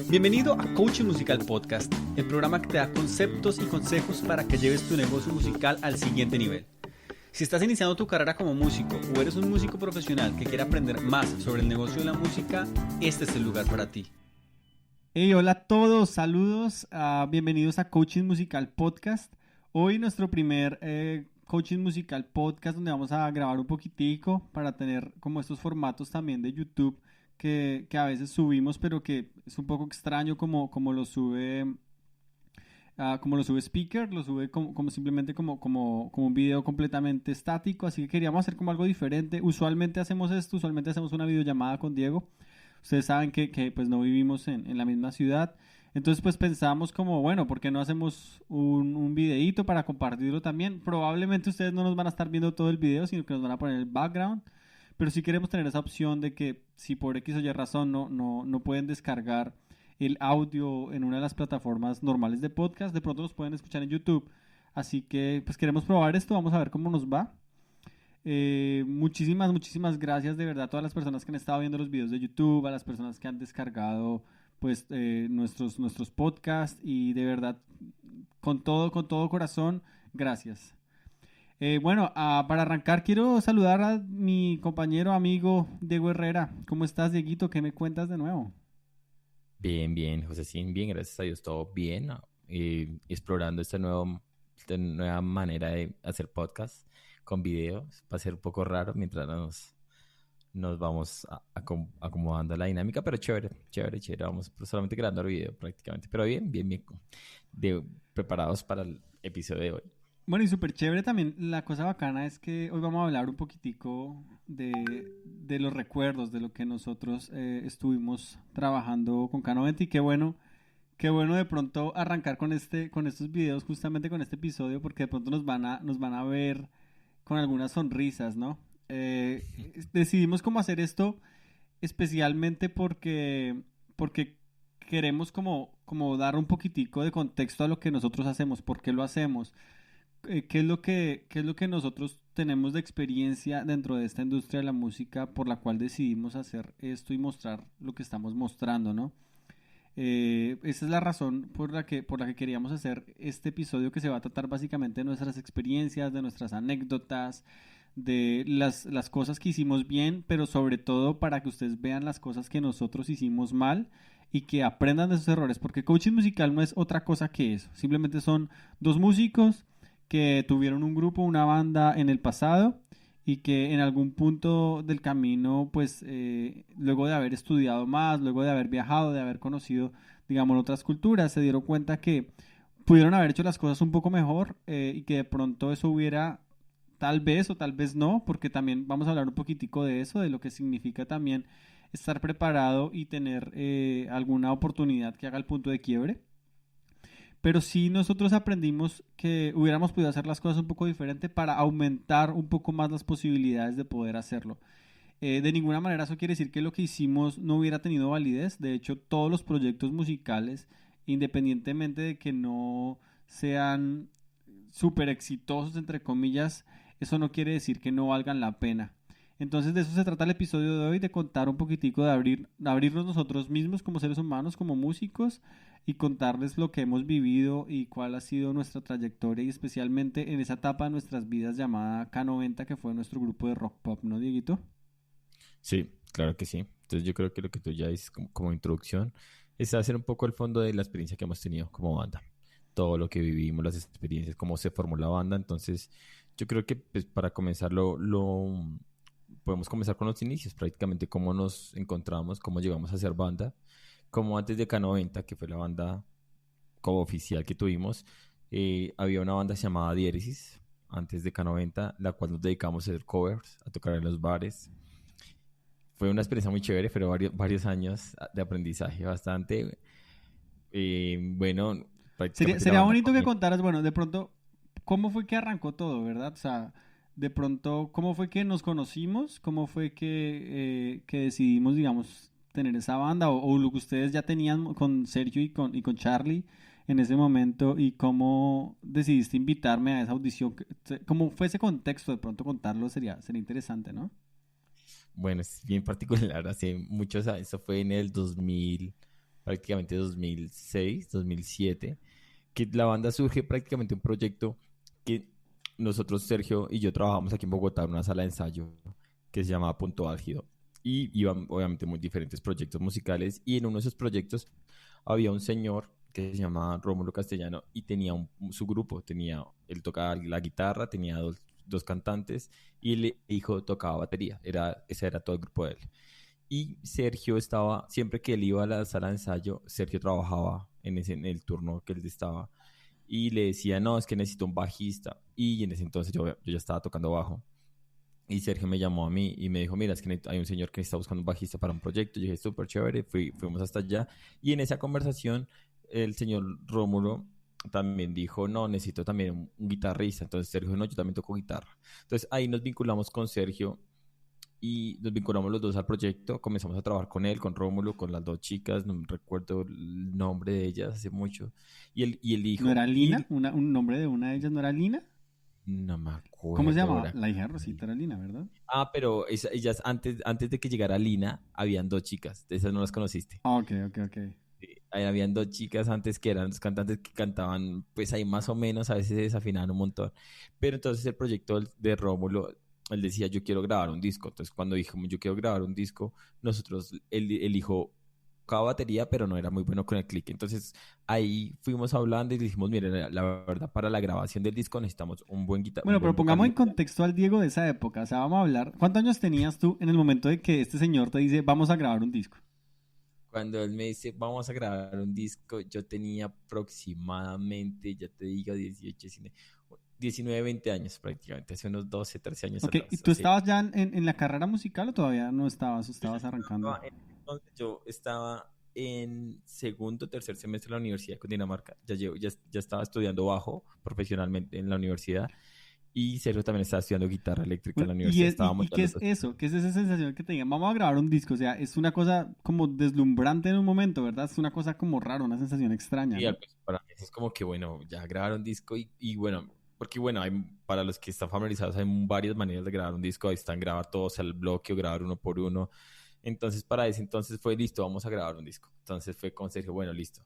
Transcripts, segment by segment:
Bienvenido a Coaching Musical Podcast, el programa que te da conceptos y consejos para que lleves tu negocio musical al siguiente nivel. Si estás iniciando tu carrera como músico o eres un músico profesional que quiere aprender más sobre el negocio de la música, este es el lugar para ti. Hey, hola a todos, saludos, bienvenidos a Coaching Musical Podcast. Hoy nuestro primer Coaching Musical Podcast donde vamos a grabar un poquitico para tener como estos formatos también de YouTube que a veces subimos, pero que es un poco extraño como lo sube Speaker, lo sube como simplemente como un video completamente estático, así que queríamos hacer como algo diferente. Usualmente hacemos una videollamada con Diego. Ustedes saben que pues no vivimos en la misma ciudad, entonces pues pensamos como, bueno, ¿por qué no hacemos un videíto para compartirlo también? Probablemente ustedes no nos van a estar viendo todo el video, sino que nos van a poner el background. Pero sí queremos tener esa opción de que si por X o Y razón no pueden descargar el audio en una de las plataformas normales de podcast, de pronto los pueden escuchar en YouTube. Así que pues queremos probar esto, vamos a ver cómo nos va. Muchísimas gracias de verdad a todas las personas que han estado viendo los videos de YouTube, a las personas que han descargado pues nuestros podcasts, y de verdad con todo corazón, gracias. Para arrancar quiero saludar a mi compañero, amigo Diego Herrera. ¿Cómo estás, Dieguito? ¿Qué me cuentas de nuevo? Bien, Josecín, bien, gracias a Dios, todo bien. Explorando esta nueva manera de hacer podcast con videos. Va a ser un poco raro mientras nos vamos acomodando a la dinámica, pero chévere. Vamos solamente grabando el video prácticamente, pero bien, preparados para el episodio de hoy. Bueno, y súper chévere también. La cosa bacana es que hoy vamos a hablar un poquitico de los recuerdos, de lo que nosotros estuvimos trabajando con K90, y qué bueno de pronto arrancar con estos videos, justamente con este episodio, porque de pronto nos van a ver con algunas sonrisas, ¿no? Decidimos cómo hacer esto especialmente porque queremos como dar un poquitico de contexto a lo que nosotros hacemos, por qué lo hacemos. ¿Qué es lo que nosotros tenemos de experiencia dentro de esta industria de la música por la cual decidimos hacer esto y mostrar lo que estamos mostrando, ¿no? Esa es la razón por la que queríamos hacer este episodio, que se va a tratar básicamente de nuestras experiencias, de nuestras anécdotas, de las cosas que hicimos bien, pero sobre todo para que ustedes vean las cosas que nosotros hicimos mal y que aprendan de esos errores, porque coaching musical no es otra cosa que eso. Simplemente son dos músicos que tuvieron un grupo, una banda en el pasado, y que en algún punto del camino, pues luego de haber estudiado más, luego de haber viajado, de haber conocido, digamos, otras culturas, se dieron cuenta que pudieron haber hecho las cosas un poco mejor, y que de pronto eso hubiera, tal vez o tal vez no, porque también vamos a hablar un poquitico de eso, de lo que significa también estar preparado y tener alguna oportunidad que haga el punto de quiebre. Pero sí nosotros aprendimos que hubiéramos podido hacer las cosas un poco diferente para aumentar un poco más las posibilidades de poder hacerlo. De ninguna manera eso quiere decir que lo que hicimos no hubiera tenido validez. De hecho, todos los proyectos musicales, independientemente de que no sean súper exitosos, entre comillas, eso no quiere decir que no valgan la pena. Entonces de eso se trata el episodio de hoy, de contar un poquitico, de abrirnos nosotros mismos como seres humanos, como músicos, y contarles lo que hemos vivido y cuál ha sido nuestra trayectoria, y especialmente en esa etapa de nuestras vidas llamada K90, que fue nuestro grupo de rock pop, ¿no, Dieguito? Sí, claro que sí. Entonces yo creo que lo que tú ya dices como introducción es hacer un poco el fondo de la experiencia que hemos tenido como banda. Todo lo que vivimos, las experiencias, cómo se formó la banda. Entonces yo creo que pues, para comenzarlo podemos comenzar con los inicios, prácticamente cómo nos encontramos, cómo llegamos a ser banda. Como antes de K90, que fue la banda como oficial que tuvimos, había una banda llamada Diéresis, antes de K90, la cual nos dedicamos a hacer covers, a tocar en los bares. Fue una experiencia muy chévere, pero varios años de aprendizaje bastante. Bueno, sería bonito que contaras, bueno, de pronto, cómo fue que arrancó todo, ¿verdad? O sea, de pronto, ¿cómo fue que nos conocimos? ¿Cómo fue que decidimos, digamos, tener esa banda? O lo que ustedes ya tenían con Sergio y con Charlie, en ese momento y cómo decidiste invitarme a esa audición. ¿Cómo fue ese contexto? De pronto contarlo sería interesante, ¿no? Bueno, es bien particular, hace muchos años, eso fue en el 2000, prácticamente 2006, 2007, que la banda surge prácticamente un proyecto que nosotros, Sergio y yo, trabajamos aquí en Bogotá en una sala de ensayo que se llamaba Punto Álgido. Y iban obviamente muy diferentes proyectos musicales y en uno de esos proyectos había un señor que se llamaba Rómulo Castellano y tenía su grupo, él tocaba la guitarra, tenía dos cantantes y el hijo tocaba batería, ese era todo el grupo de él. Y Sergio estaba, siempre que él iba a la sala de ensayo, Sergio trabajaba en el turno que él estaba y le decía, no, es que necesito un bajista. Y en ese entonces yo ya estaba tocando bajo. Y Sergio me llamó a mí y me dijo, mira, es que hay un señor que está buscando un bajista para un proyecto. Yo dije, súper chévere, fuimos hasta allá. Y en esa conversación, el señor Rómulo también dijo, no, necesito también un guitarrista. Entonces Sergio dijo, no, yo también toco guitarra. Entonces ahí nos vinculamos con Sergio y nos vinculamos los dos al proyecto. Comenzamos a trabajar con él, con Rómulo, con las dos chicas. No recuerdo el nombre de ellas hace mucho. Y él ¿No dijo, era Lina? y ¿Un nombre de una de ellas no era Lina? no me ¿Cómo se acuerdo llamaba? ahora. La hija de Rosita era Lina, ¿verdad? Pero ellas antes de que llegara Lina, habían dos chicas. Esas no las conociste. Ah, ok, ok, ok. Sí, ahí habían dos chicas antes que eran los cantantes que cantaban, pues ahí más o menos, a veces se desafinaban un montón. Pero entonces el proyecto de Rómulo, él decía, yo quiero grabar un disco. Entonces cuando dijimos, yo quiero grabar un disco, el hijo tocaba batería, pero no era muy bueno con el click. Entonces ahí fuimos hablando y dijimos, mire, la verdad, para la grabación del disco necesitamos un Bueno, pero buen pongamos en vocalista. contexto al Diego de esa época. O sea, vamos a hablar. ¿Cuántos años tenías tú en el momento de que este señor te dice, vamos a grabar un disco? Cuando él me dice, vamos a grabar un disco, yo tenía aproximadamente, ya te digo, 19, 20 años prácticamente, hace unos 12, 13 años Ok, ¿y atrás. tú Así. estabas ya en la carrera musical o todavía no estabas? ¿O estabas arrancando? Entonces yo estaba en segundo, tercer semestre de la Universidad de Cundinamarca, ya estaba estudiando bajo profesionalmente en la universidad y Sergio también estaba estudiando guitarra eléctrica en Bueno, la ¿y, universidad, es, y estábamos ya qué los es dos. eso? ¿Qué es esa sensación que te digan, vamos a grabar un disco? O sea, es una cosa como deslumbrante en un momento, ¿verdad? Es una cosa como rara, una sensación extraña, Y ¿no? pues, para mí es como que, bueno, ya grabaron disco y bueno, porque bueno, para los que están familiarizados hay varias maneras de grabar un disco, ahí están grabar todos al bloque o grabar uno por uno. Entonces, para ese entonces fue listo, vamos a grabar un disco. Entonces fue con Sergio, bueno, listo.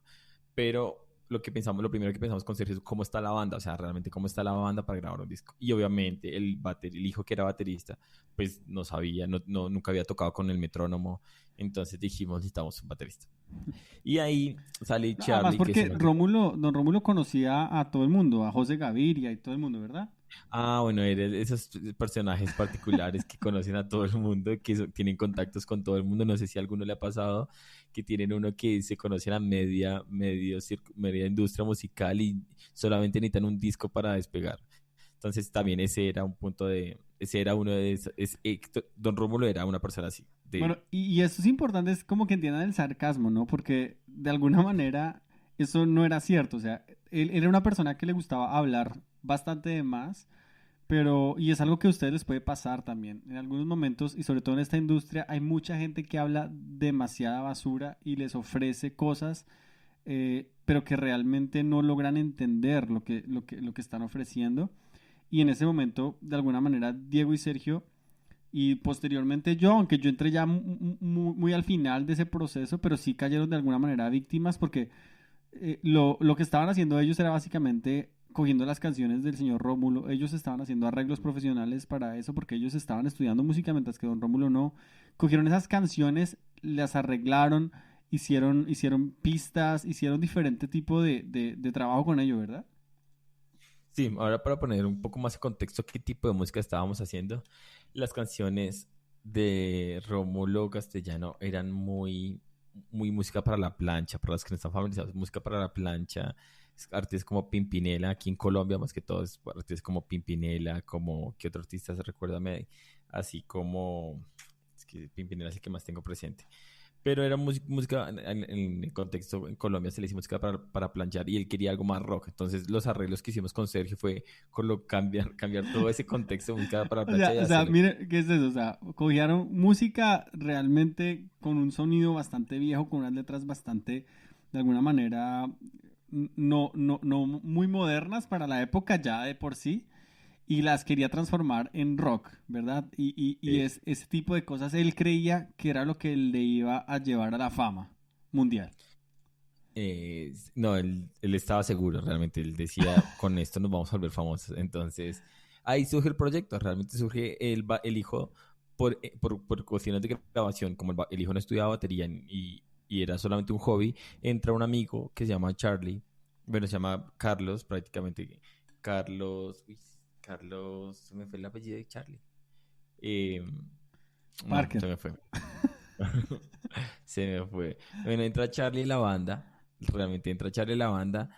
Pero lo primero que pensamos con Sergio es cómo está la banda, o sea, realmente cómo está la banda para grabar un disco. Y obviamente el hijo que era baterista, pues no sabía, nunca había tocado con el metrónomo. Entonces dijimos, necesitamos un baterista. Y ahí sale No, además Charlie, que se porque me olvidó. Don Rómulo conocía a todo el mundo, a José Gaviria y todo el mundo, ¿verdad? Bueno, eres esos personajes particulares que conocen a todo el mundo, que tienen contactos con todo el mundo. No sé si a alguno le ha pasado que tienen uno que se conoce a la media industria musical y solamente necesitan un disco para despegar. Entonces también ese era uno de esos, Don Rómulo era una persona así, Bueno, y esto es importante, es como que entiendan el sarcasmo, ¿no? Porque de alguna manera eso no era cierto, o sea, él era una persona que le gustaba hablar bastante de más, pero, y es algo que a ustedes les puede pasar también, en algunos momentos, y sobre todo en esta industria, hay mucha gente que habla demasiada basura y les ofrece cosas, pero que realmente no logran entender lo que están ofreciendo, y en ese momento, de alguna manera, Diego y Sergio y posteriormente yo, aunque yo entré ya muy al final de ese proceso, pero sí cayeron de alguna manera víctimas porque lo que estaban haciendo ellos era básicamente cogiendo las canciones del señor Rómulo. Ellos estaban haciendo arreglos profesionales para eso porque ellos estaban estudiando música mientras que don Rómulo no. Cogieron esas canciones, las arreglaron, hicieron pistas, hicieron diferente tipo de trabajo con ello, ¿verdad? Sí, ahora para poner un poco más en contexto qué tipo de música estábamos haciendo, las canciones de Rómulo Castellano eran muy música para la plancha, para los que no están familiarizados, música para la plancha, artistas como Pimpinela, aquí en Colombia más que todo, artistas como Pimpinela, como, ¿qué otro artista se recuerda? Así como, es que Pimpinela es el que más tengo presente. Pero era música, en el contexto en Colombia se le hizo música para planchar y él quería algo más rock. Entonces los arreglos que hicimos con Sergio fue cambiar todo ese contexto de música para planchar y O sea, hacer. mire, ¿qué es eso? O sea, cogieron música realmente con un sonido bastante viejo, con unas letras bastante, de alguna manera, no muy modernas para la época ya de por sí, y las quería transformar en rock, ¿verdad? Y Sí. es ese tipo de cosas él creía que era lo que le iba a llevar a la fama mundial. No, él estaba seguro, realmente. Él decía, con esto nos vamos a volver famosos. Entonces, ahí surge el proyecto. Realmente surge el hijo por cuestiones de grabación. Como el hijo no estudiaba batería y era solamente un hobby, entra un amigo que se llama Charlie. Bueno, se llama Carlos, prácticamente. Carlos, uy, Carlos, se me fue el apellido de Charlie. Eh, no, Parker. se me fue. Se me fue. Bueno, entra Charlie en la banda. Realmente entra Charlie en la banda.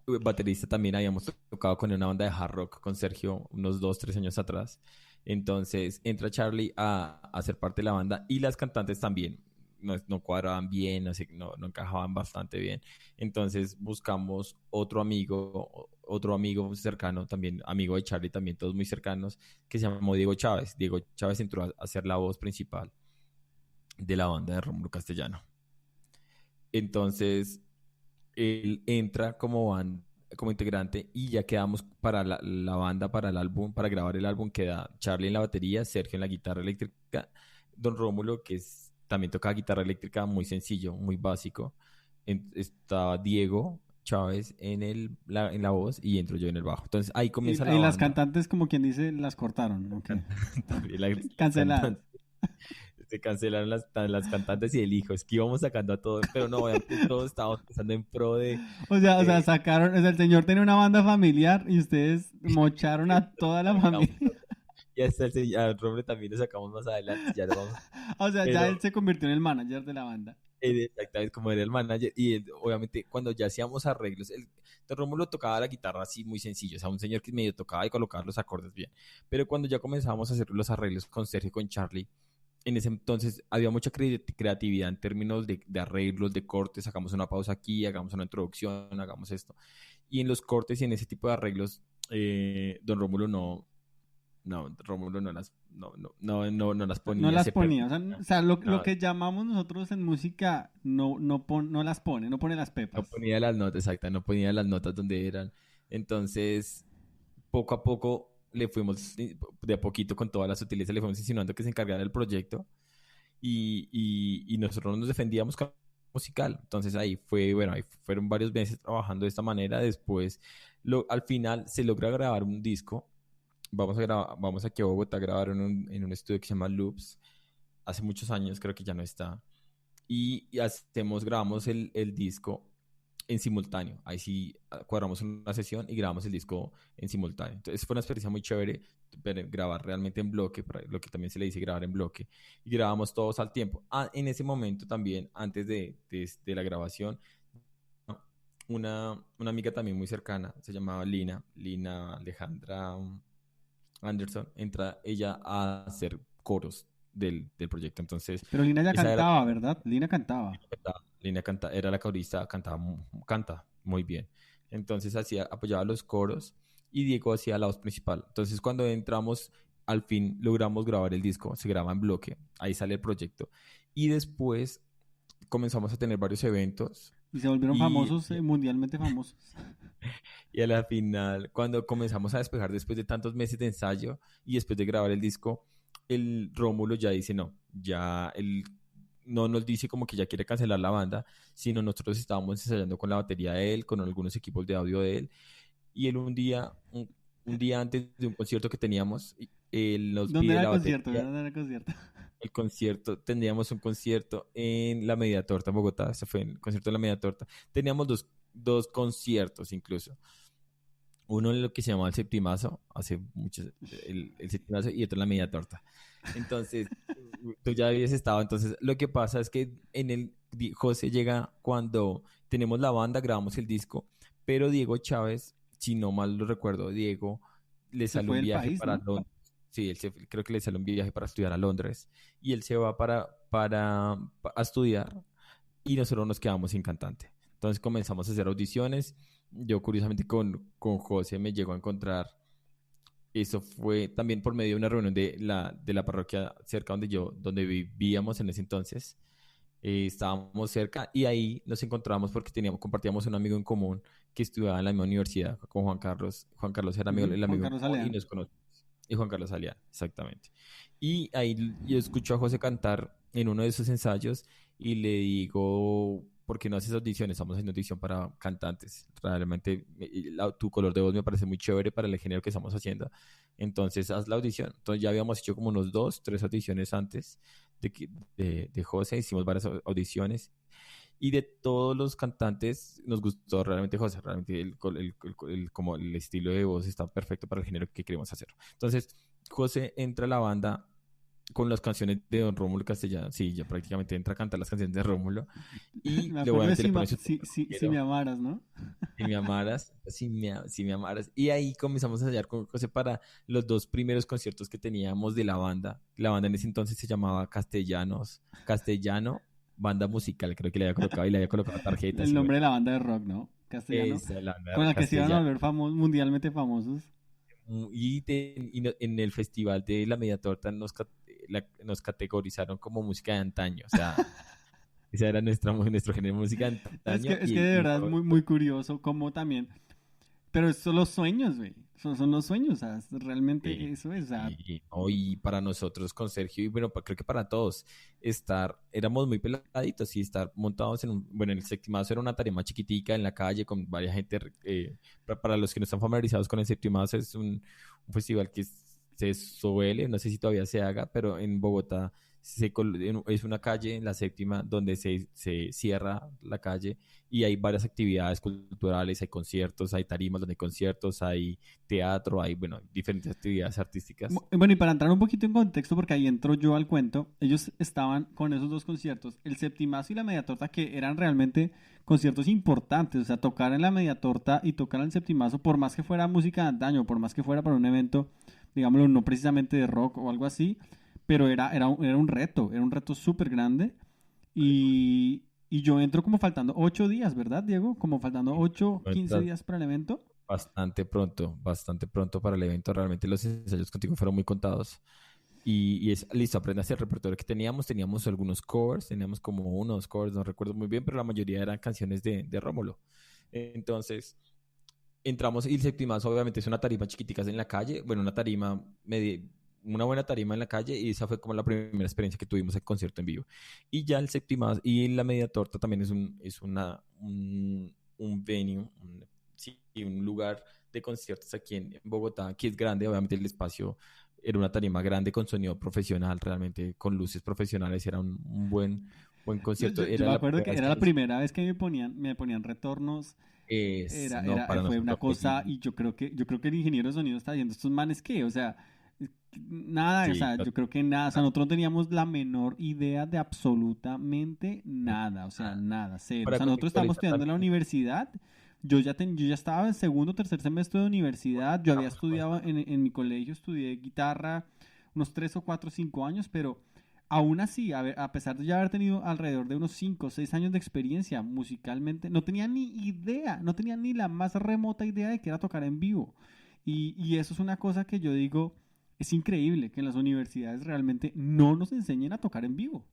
Baterista también habíamos tocado con una banda de hard rock con Sergio unos 2, 3 años atrás. Entonces entra Charlie a ser parte de la banda y las cantantes también no cuadraban bien, no encajaban bastante bien. Entonces buscamos otro amigo cercano, también amigo de Charlie, también todos muy cercanos, que se llamó Diego Chávez. Diego Chávez entró a ser la voz principal de la banda de Rómulo Castellano. Entonces, él entra como integrante y ya quedamos para la banda, para el álbum, para grabar el álbum, queda Charlie en la batería, Sergio en la guitarra eléctrica, Don Rómulo, también toca guitarra eléctrica, muy sencillo, muy básico. Está Diego Chávez en la voz y entro yo en el bajo. Entonces ahí comienza la Y las banda. cantantes, como quien dice, las cortaron. Ok. También las Canceladas. cantantes. Se cancelaron las cantantes y el hijo. Es que íbamos sacando a todos, pero no, obviamente todos estábamos pensando en pro O sea, de sacaron, o sea, el señor tenía una banda familiar y ustedes mocharon a toda la sacamos, familia. y hasta al Roble también lo sacamos más adelante, ya lo vamos. O sea, ya Pero él se convirtió en el manager de la banda. exactamente como era el manager, y obviamente cuando ya hacíamos arreglos, Don Rómulo tocaba la guitarra así muy sencillo, o sea, un señor que medio tocaba y colocaba los acordes bien. Pero cuando ya comenzamos a hacer los arreglos con Sergio y con Charlie, en ese entonces había mucha creatividad en términos de arreglos, de cortes, hagamos una pausa aquí, hagamos una introducción, hagamos esto. Y en los cortes y en ese tipo de arreglos, Don Rómulo Rómulo no las No ponía, las se ponía. perdía. O sea, lo No, que llamamos nosotros en música no las pone, no pone las no pepas. ponía las notas, exacto, no ponía las notas donde eran. Entonces, poco a poco le fuimos, de a poquito con todas las sutilezas, le fuimos insinuando que se encargara del proyecto y nosotros nos defendíamos con la musical. Entonces ahí fue, bueno, ahí fueron varios meses trabajando de esta manera. Después, al final se logra grabar un disco. Vamos aquí a Bogotá a grabar en un estudio que se llama Loops. Hace muchos años, creo que ya no está. Y grabamos el disco en simultáneo. Ahí sí cuadramos una sesión y grabamos el disco en simultáneo. Entonces fue una experiencia muy chévere grabar realmente en bloque, lo que también se le dice grabar en bloque. Y grabamos todos al tiempo. En ese momento también, antes de la grabación, una amiga también muy cercana, se llamaba Lina Alejandra Anderson, entra ella a hacer coros del proyecto. Entonces, Pero Lina ya esa era cantaba, ¿verdad? Lina cantaba. Lina era la corista, canta muy bien. Entonces apoyaba los coros y Diego hacía la voz principal. Entonces cuando entramos, al fin logramos grabar el disco, se graba en bloque, ahí sale el proyecto. Y después comenzamos a tener varios eventos Y se volvieron y, famosos, mundialmente famosos. y a la final, cuando comenzamos a despejar después de tantos meses de ensayo y después de grabar el disco, el Rómulo ya dice no, ya él no nos dice como que ya quiere cancelar la banda, sino nosotros estábamos ensayando con la batería de él, con algunos equipos de audio de él, y él un día antes de un concierto que teníamos, él nos ¿Dónde pide era el la concierto? batería. ¿Dónde era el concierto? El concierto, teníamos un concierto en la Media Torta, en Bogotá, ese fue el concierto de la Media Torta. Teníamos dos conciertos incluso. Uno en lo que se llamaba el Septimazo, hace mucho, el Septimazo, y otro en la Media Torta. Entonces, tú ya habías estado. Entonces, lo que pasa es que José llega cuando tenemos la banda, grabamos el disco, pero Diego Chávez, si no mal lo recuerdo, Diego le Se sale fue un del viaje país, para ¿no? Londres. Sí, creo que le sale un viaje para estudiar a Londres y él se va a estudiar y nosotros nos quedamos sin cantante. Entonces comenzamos a hacer audiciones. Yo curiosamente con José me llegó a encontrar. Eso fue también por medio de una reunión de la parroquia cerca donde vivíamos en ese entonces. estábamos cerca y ahí nos encontramos porque compartíamos un amigo en común que estudiaba en la misma universidad con Juan Carlos. Juan Carlos era el Juan amigo en Carlos común y Aleán. nos conocimos. Y Juan Carlos Alián, exactamente. Y ahí yo escucho a José cantar en uno de esos ensayos y le digo, ¿por qué no haces audiciones? Estamos haciendo audición para cantantes. Realmente tu color de voz me parece muy chévere para el género que estamos haciendo. Entonces haz la audición. Entonces ya habíamos hecho como unos 2, 3 audiciones antes de José. Hicimos varias audiciones y de todos los cantantes nos gustó realmente José, realmente como el estilo de voz está perfecto para el género que queremos hacer. Entonces, José entra a la banda con las canciones de Don Rómulo Castellanos, sí, ya prácticamente entra a cantar las canciones de Rómulo y Me acuerdo de obviamente le pone su si me quiero, amaras, ¿no? si me amaras, si me amaras. Y ahí comenzamos a ensayar con José para los 2 primeros conciertos que teníamos de la banda. La banda en ese entonces se llamaba Castellano Banda Musical, creo que le había colocado y le había colocado tarjetas El y nombre bueno, de la banda de rock, ¿no? Castellano. esa es la banda Con la que se iban a Castellano. volver mundialmente famosos. En el festival de la Media Torta nos categorizaron como música de antaño, o sea, esa era nuestro género de música de antaño Es que de y verdad es no, muy, muy curioso cómo también. Pero estos son los sueños, güey. Son los sueños, o sea, realmente Sí, eso es. O sea, y para nosotros con Sergio, y bueno, creo que para todos, éramos muy peladitos y estar montados bueno, el Septimazo era una tarima chiquitica en la calle con varias gente, para los que no están familiarizados con el Septimazo, es un festival que se suele, no sé si todavía se haga, pero en Bogotá es una calle en la séptima donde se cierra la calle y hay varias actividades culturales, hay conciertos, hay tarimas donde hay conciertos, hay teatro, hay, bueno, diferentes actividades artísticas. bueno, y para entrar un poquito en contexto, porque ahí entro yo al cuento, ellos estaban con esos dos conciertos, el Septimazo y la Media Torta, que eran realmente conciertos importantes, o sea, tocar en la Media Torta y tocar en el Septimazo, por más que fuera música de antaño, por más que fuera para un evento, digámoslo, no precisamente de rock o algo así, pero era un reto súper grande. Y yo entro como faltando 8 días, ¿verdad, Diego? Como faltando Y 8, tú 15 entras días para el evento. bastante pronto para el evento. Realmente los ensayos contigo fueron muy contados. Y es listo, aprendas el repertorio que teníamos algunos covers, teníamos como unos covers, no recuerdo muy bien, pero la mayoría eran canciones de Rómulo. Entonces, entramos y el Septimazo obviamente es una tarima chiquitica en la calle, bueno, una buena tarima en la calle y esa fue como la primera experiencia que tuvimos el concierto en vivo. Y ya el Septimazo y la Media Torta también un venue, sí, un lugar de conciertos aquí en Bogotá, que es grande, obviamente el espacio era una tarima grande con sonido profesional, realmente con luces profesionales, era un buen concierto, Yo era me la acuerdo primera que vez era que la primera vez que me ponían retornos. no, para Fue una nosotros fue cosa, y yo creo que el ingeniero de sonido está diciendo, ¿estos manes qué? O sea, nada, o sí, sea, yo creo que nada, o sea, nosotros no teníamos la menor idea de absolutamente nada, o sea, nada, cero. O para sea, nosotros estábamos contextualizar estudiando en la también, universidad, yo ya estaba en segundo o tercer semestre de universidad, yo había por supuesto. estudiado en mi colegio, estudié guitarra unos 3 o 4 o 5 años, pero aún así, a pesar de ya haber tenido alrededor de unos 5 o 6 años de experiencia musicalmente, no tenía ni idea, no tenía ni la más remota idea de que era tocar en vivo. Y eso es una cosa que yo digo, es increíble que en las universidades realmente no nos enseñen a tocar en vivo.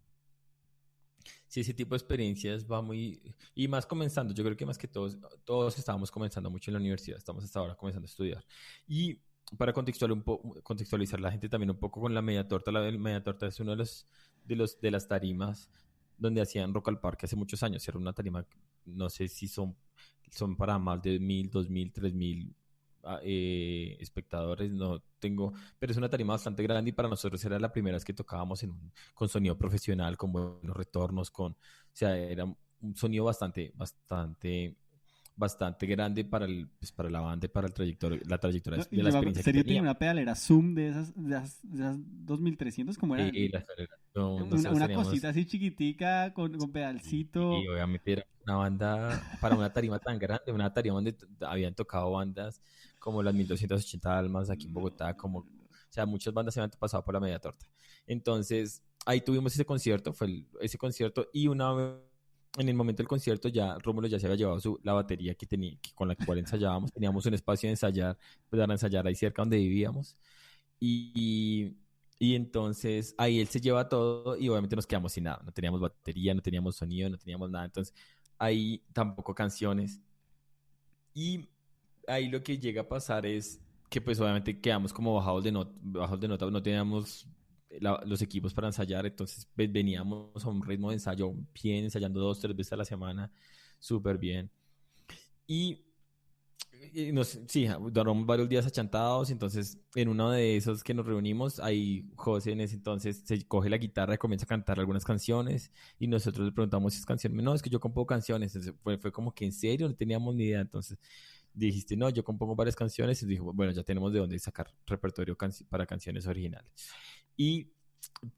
Sí, ese tipo de experiencias va muy... Y más comenzando, yo creo que más que todos estábamos comenzando mucho en la universidad, estamos hasta ahora comenzando a estudiar. Y para contextualizar la gente también un poco con la Media Torta, la Media Torta es uno de las tarimas donde hacían Rock al Parque hace muchos años. Era una tarima, no sé si son para más de 1.000, 2.000, 3.000 espectadores, no tengo, pero es una tarima bastante grande y para nosotros era la primera vez que tocábamos con sonido profesional, con buenos retornos, o sea, era un sonido bastante grande pues, para la banda y para la trayectoria ¿No? Y de la yo me acuerdo, experiencia que serio tenía teníamos. una pedalera Zoom de esas 2300, ¿cómo era? Una, Nosotros una teníamos, cosita así chiquitica con y pedalcito. obviamente era una banda para una tarima tan grande, una tarima donde habían tocado bandas como las 1280 Almas aquí en No, Bogotá, no, no, como, o no. sea, muchas bandas se habían pasado por la Media Torta. Entonces, ahí tuvimos ese concierto, ese concierto, y una vez, en el momento del concierto, ya Rómulo ya se había llevado la batería con la cual ensayábamos, teníamos un espacio de ensayar, pues para ensayar ahí cerca donde vivíamos, y Y entonces ahí él se lleva todo y obviamente nos quedamos sin nada. No teníamos batería, no teníamos sonido, no teníamos nada. Entonces ahí tampoco canciones. Y ahí lo que llega a pasar es que pues obviamente quedamos como bajos de nota, no teníamos los equipos para ensayar, entonces pues, veníamos a un ritmo de ensayo bien, ensayando 2, 3 veces a la semana, súper bien. Y sí, duramos varios días achantados, entonces en uno de esos que nos reunimos, ahí José en ese entonces se coge la guitarra y comienza a cantar algunas canciones y nosotros le preguntamos si es canción, no, es que yo compongo canciones, entonces fue como que en serio, no teníamos ni idea, entonces dijiste, no, yo compongo varias canciones y dijo, bueno, ya tenemos de dónde sacar repertorio para canciones originales. Y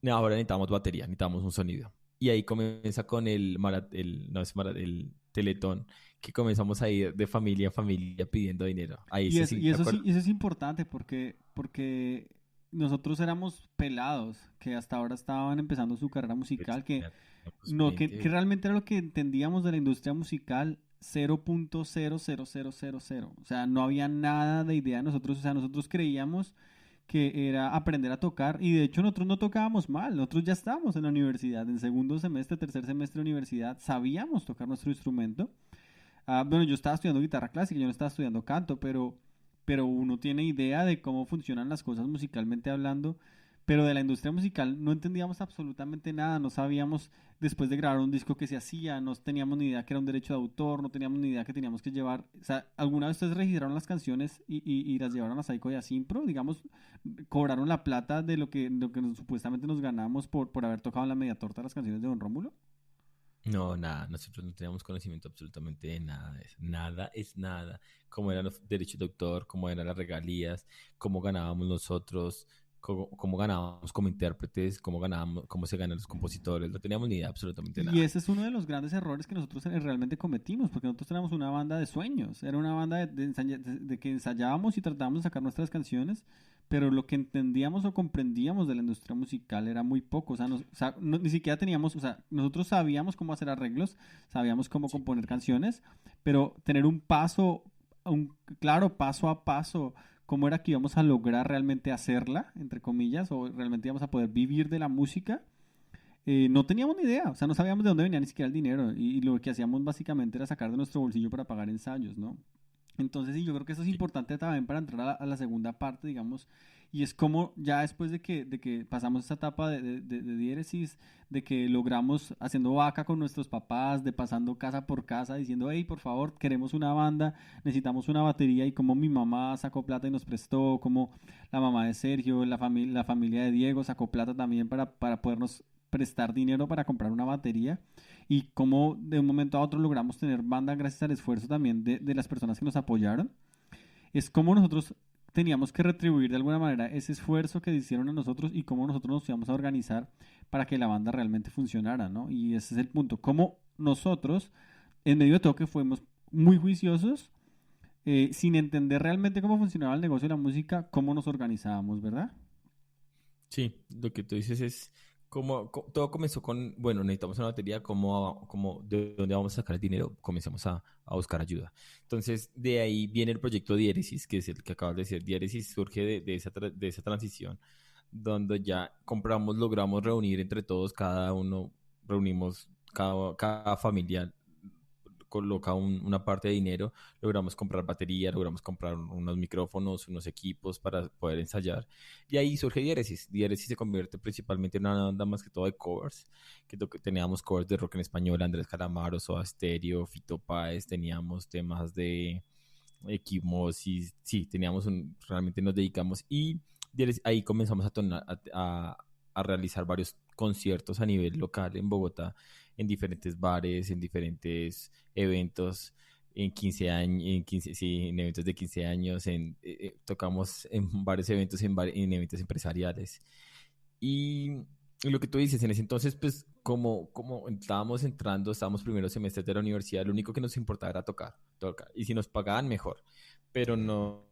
ahora necesitamos batería, necesitamos un sonido. Y ahí comienza con no es el Teletón, que comenzamos a ir de familia en familia pidiendo dinero. Ahí sí, sí, Y ¿te eso sí, acuerdas? y eso es importante porque nosotros éramos pelados que hasta ahora estaban empezando su carrera musical, que Teníamos no, que 20. realmente era lo que entendíamos de la industria musical 0.00000. O sea, no había nada de idea de nosotros. O sea, nosotros creíamos que era aprender a tocar y de hecho nosotros no tocábamos mal. Nosotros ya estábamos en la universidad, en segundo semestre, tercer semestre de universidad, sabíamos tocar nuestro instrumento. Bueno, yo estaba estudiando guitarra clásica, yo no estaba estudiando canto, pero uno tiene idea de cómo funcionan las cosas musicalmente hablando, pero de la industria musical no entendíamos absolutamente nada, no sabíamos después de grabar un disco que se hacía, no teníamos ni idea que era un derecho de autor, no teníamos ni idea que teníamos que llevar, o sea, ¿alguna vez ustedes registraron las canciones y las llevaron a Saico y a Simpro? Digamos, ¿cobraron la plata de lo que supuestamente nos ganamos por haber tocado en la media torta las canciones de Don Rómulo? No, nada, nosotros no teníamos conocimiento absolutamente de nada de eso. Nada es nada. Cómo eran los derechos de autor, cómo eran las regalías, cómo ganábamos nosotros, cómo ganábamos como intérpretes, cómo ganábamos, cómo se ganan los compositores. No teníamos ni idea absolutamente Y nada. ese es uno de los grandes errores que nosotros realmente cometimos, porque nosotros éramos una banda de sueños, era una banda de que ensayábamos y tratábamos de sacar nuestras canciones, pero lo que entendíamos o comprendíamos de la industria musical era muy poco, o sea, ni siquiera teníamos, o sea, nosotros sabíamos cómo hacer arreglos, sabíamos cómo Sí. componer canciones, pero tener un claro paso a paso, cómo era que íbamos a lograr realmente hacerla, entre comillas, o realmente íbamos a poder vivir de la música no teníamos ni idea, o sea, no sabíamos de dónde venía ni siquiera el dinero y lo que hacíamos básicamente era sacar de nuestro bolsillo para pagar ensayos, ¿no? Entonces, sí, yo creo que eso es Sí. importante también para entrar a la segunda parte, digamos, y es como ya después de que pasamos esa etapa de diéresis, de que logramos haciendo vaca con nuestros papás, de pasando casa por casa, diciendo, hey, por favor, queremos una banda, necesitamos una batería, y como mi mamá sacó plata y nos prestó, como la mamá de Sergio, la familia de Diego sacó plata también para podernos prestar dinero para comprar una batería y cómo de un momento a otro logramos tener banda gracias al esfuerzo también de las personas que nos apoyaron. Es como nosotros teníamos que retribuir de alguna manera ese esfuerzo que hicieron a nosotros y cómo nosotros nos íbamos a organizar para que la banda realmente funcionara, ¿no? Y ese es el punto. Cómo nosotros, en medio de todo que fuimos muy juiciosos, sin entender realmente cómo funcionaba el negocio de la música, cómo nos organizábamos, ¿verdad? Sí, lo que tú dices es como todo comenzó con, bueno, necesitamos una batería, ¿de dónde vamos a sacar el dinero? Comenzamos a buscar ayuda. Entonces, de ahí viene el proyecto Diéresis, que es el que acabas de decir. Diéresis surge de esa transición, donde ya logramos reunir entre todos, cada uno, reunimos, cada familia coloca una parte de dinero, logramos comprar batería, logramos comprar unos micrófonos, unos equipos para poder ensayar. Y ahí surge Diéresis. Diéresis se convierte principalmente en una banda más que todo de covers, teníamos covers de rock en español, Andrés Calamaro, Soda Stereo, Fito Páez, teníamos temas de Equimosis, sí, realmente nos dedicamos y ahí comenzamos a realizar varios conciertos a nivel local en Bogotá, en diferentes bares, en diferentes eventos, en 15 años, sí, en eventos de 15 años, tocamos en varios eventos, en eventos empresariales. Y lo que tú dices, en ese entonces, pues como estábamos primeros semestres de la universidad, lo único que nos importaba era tocar. Y si nos pagaban, mejor. Pero no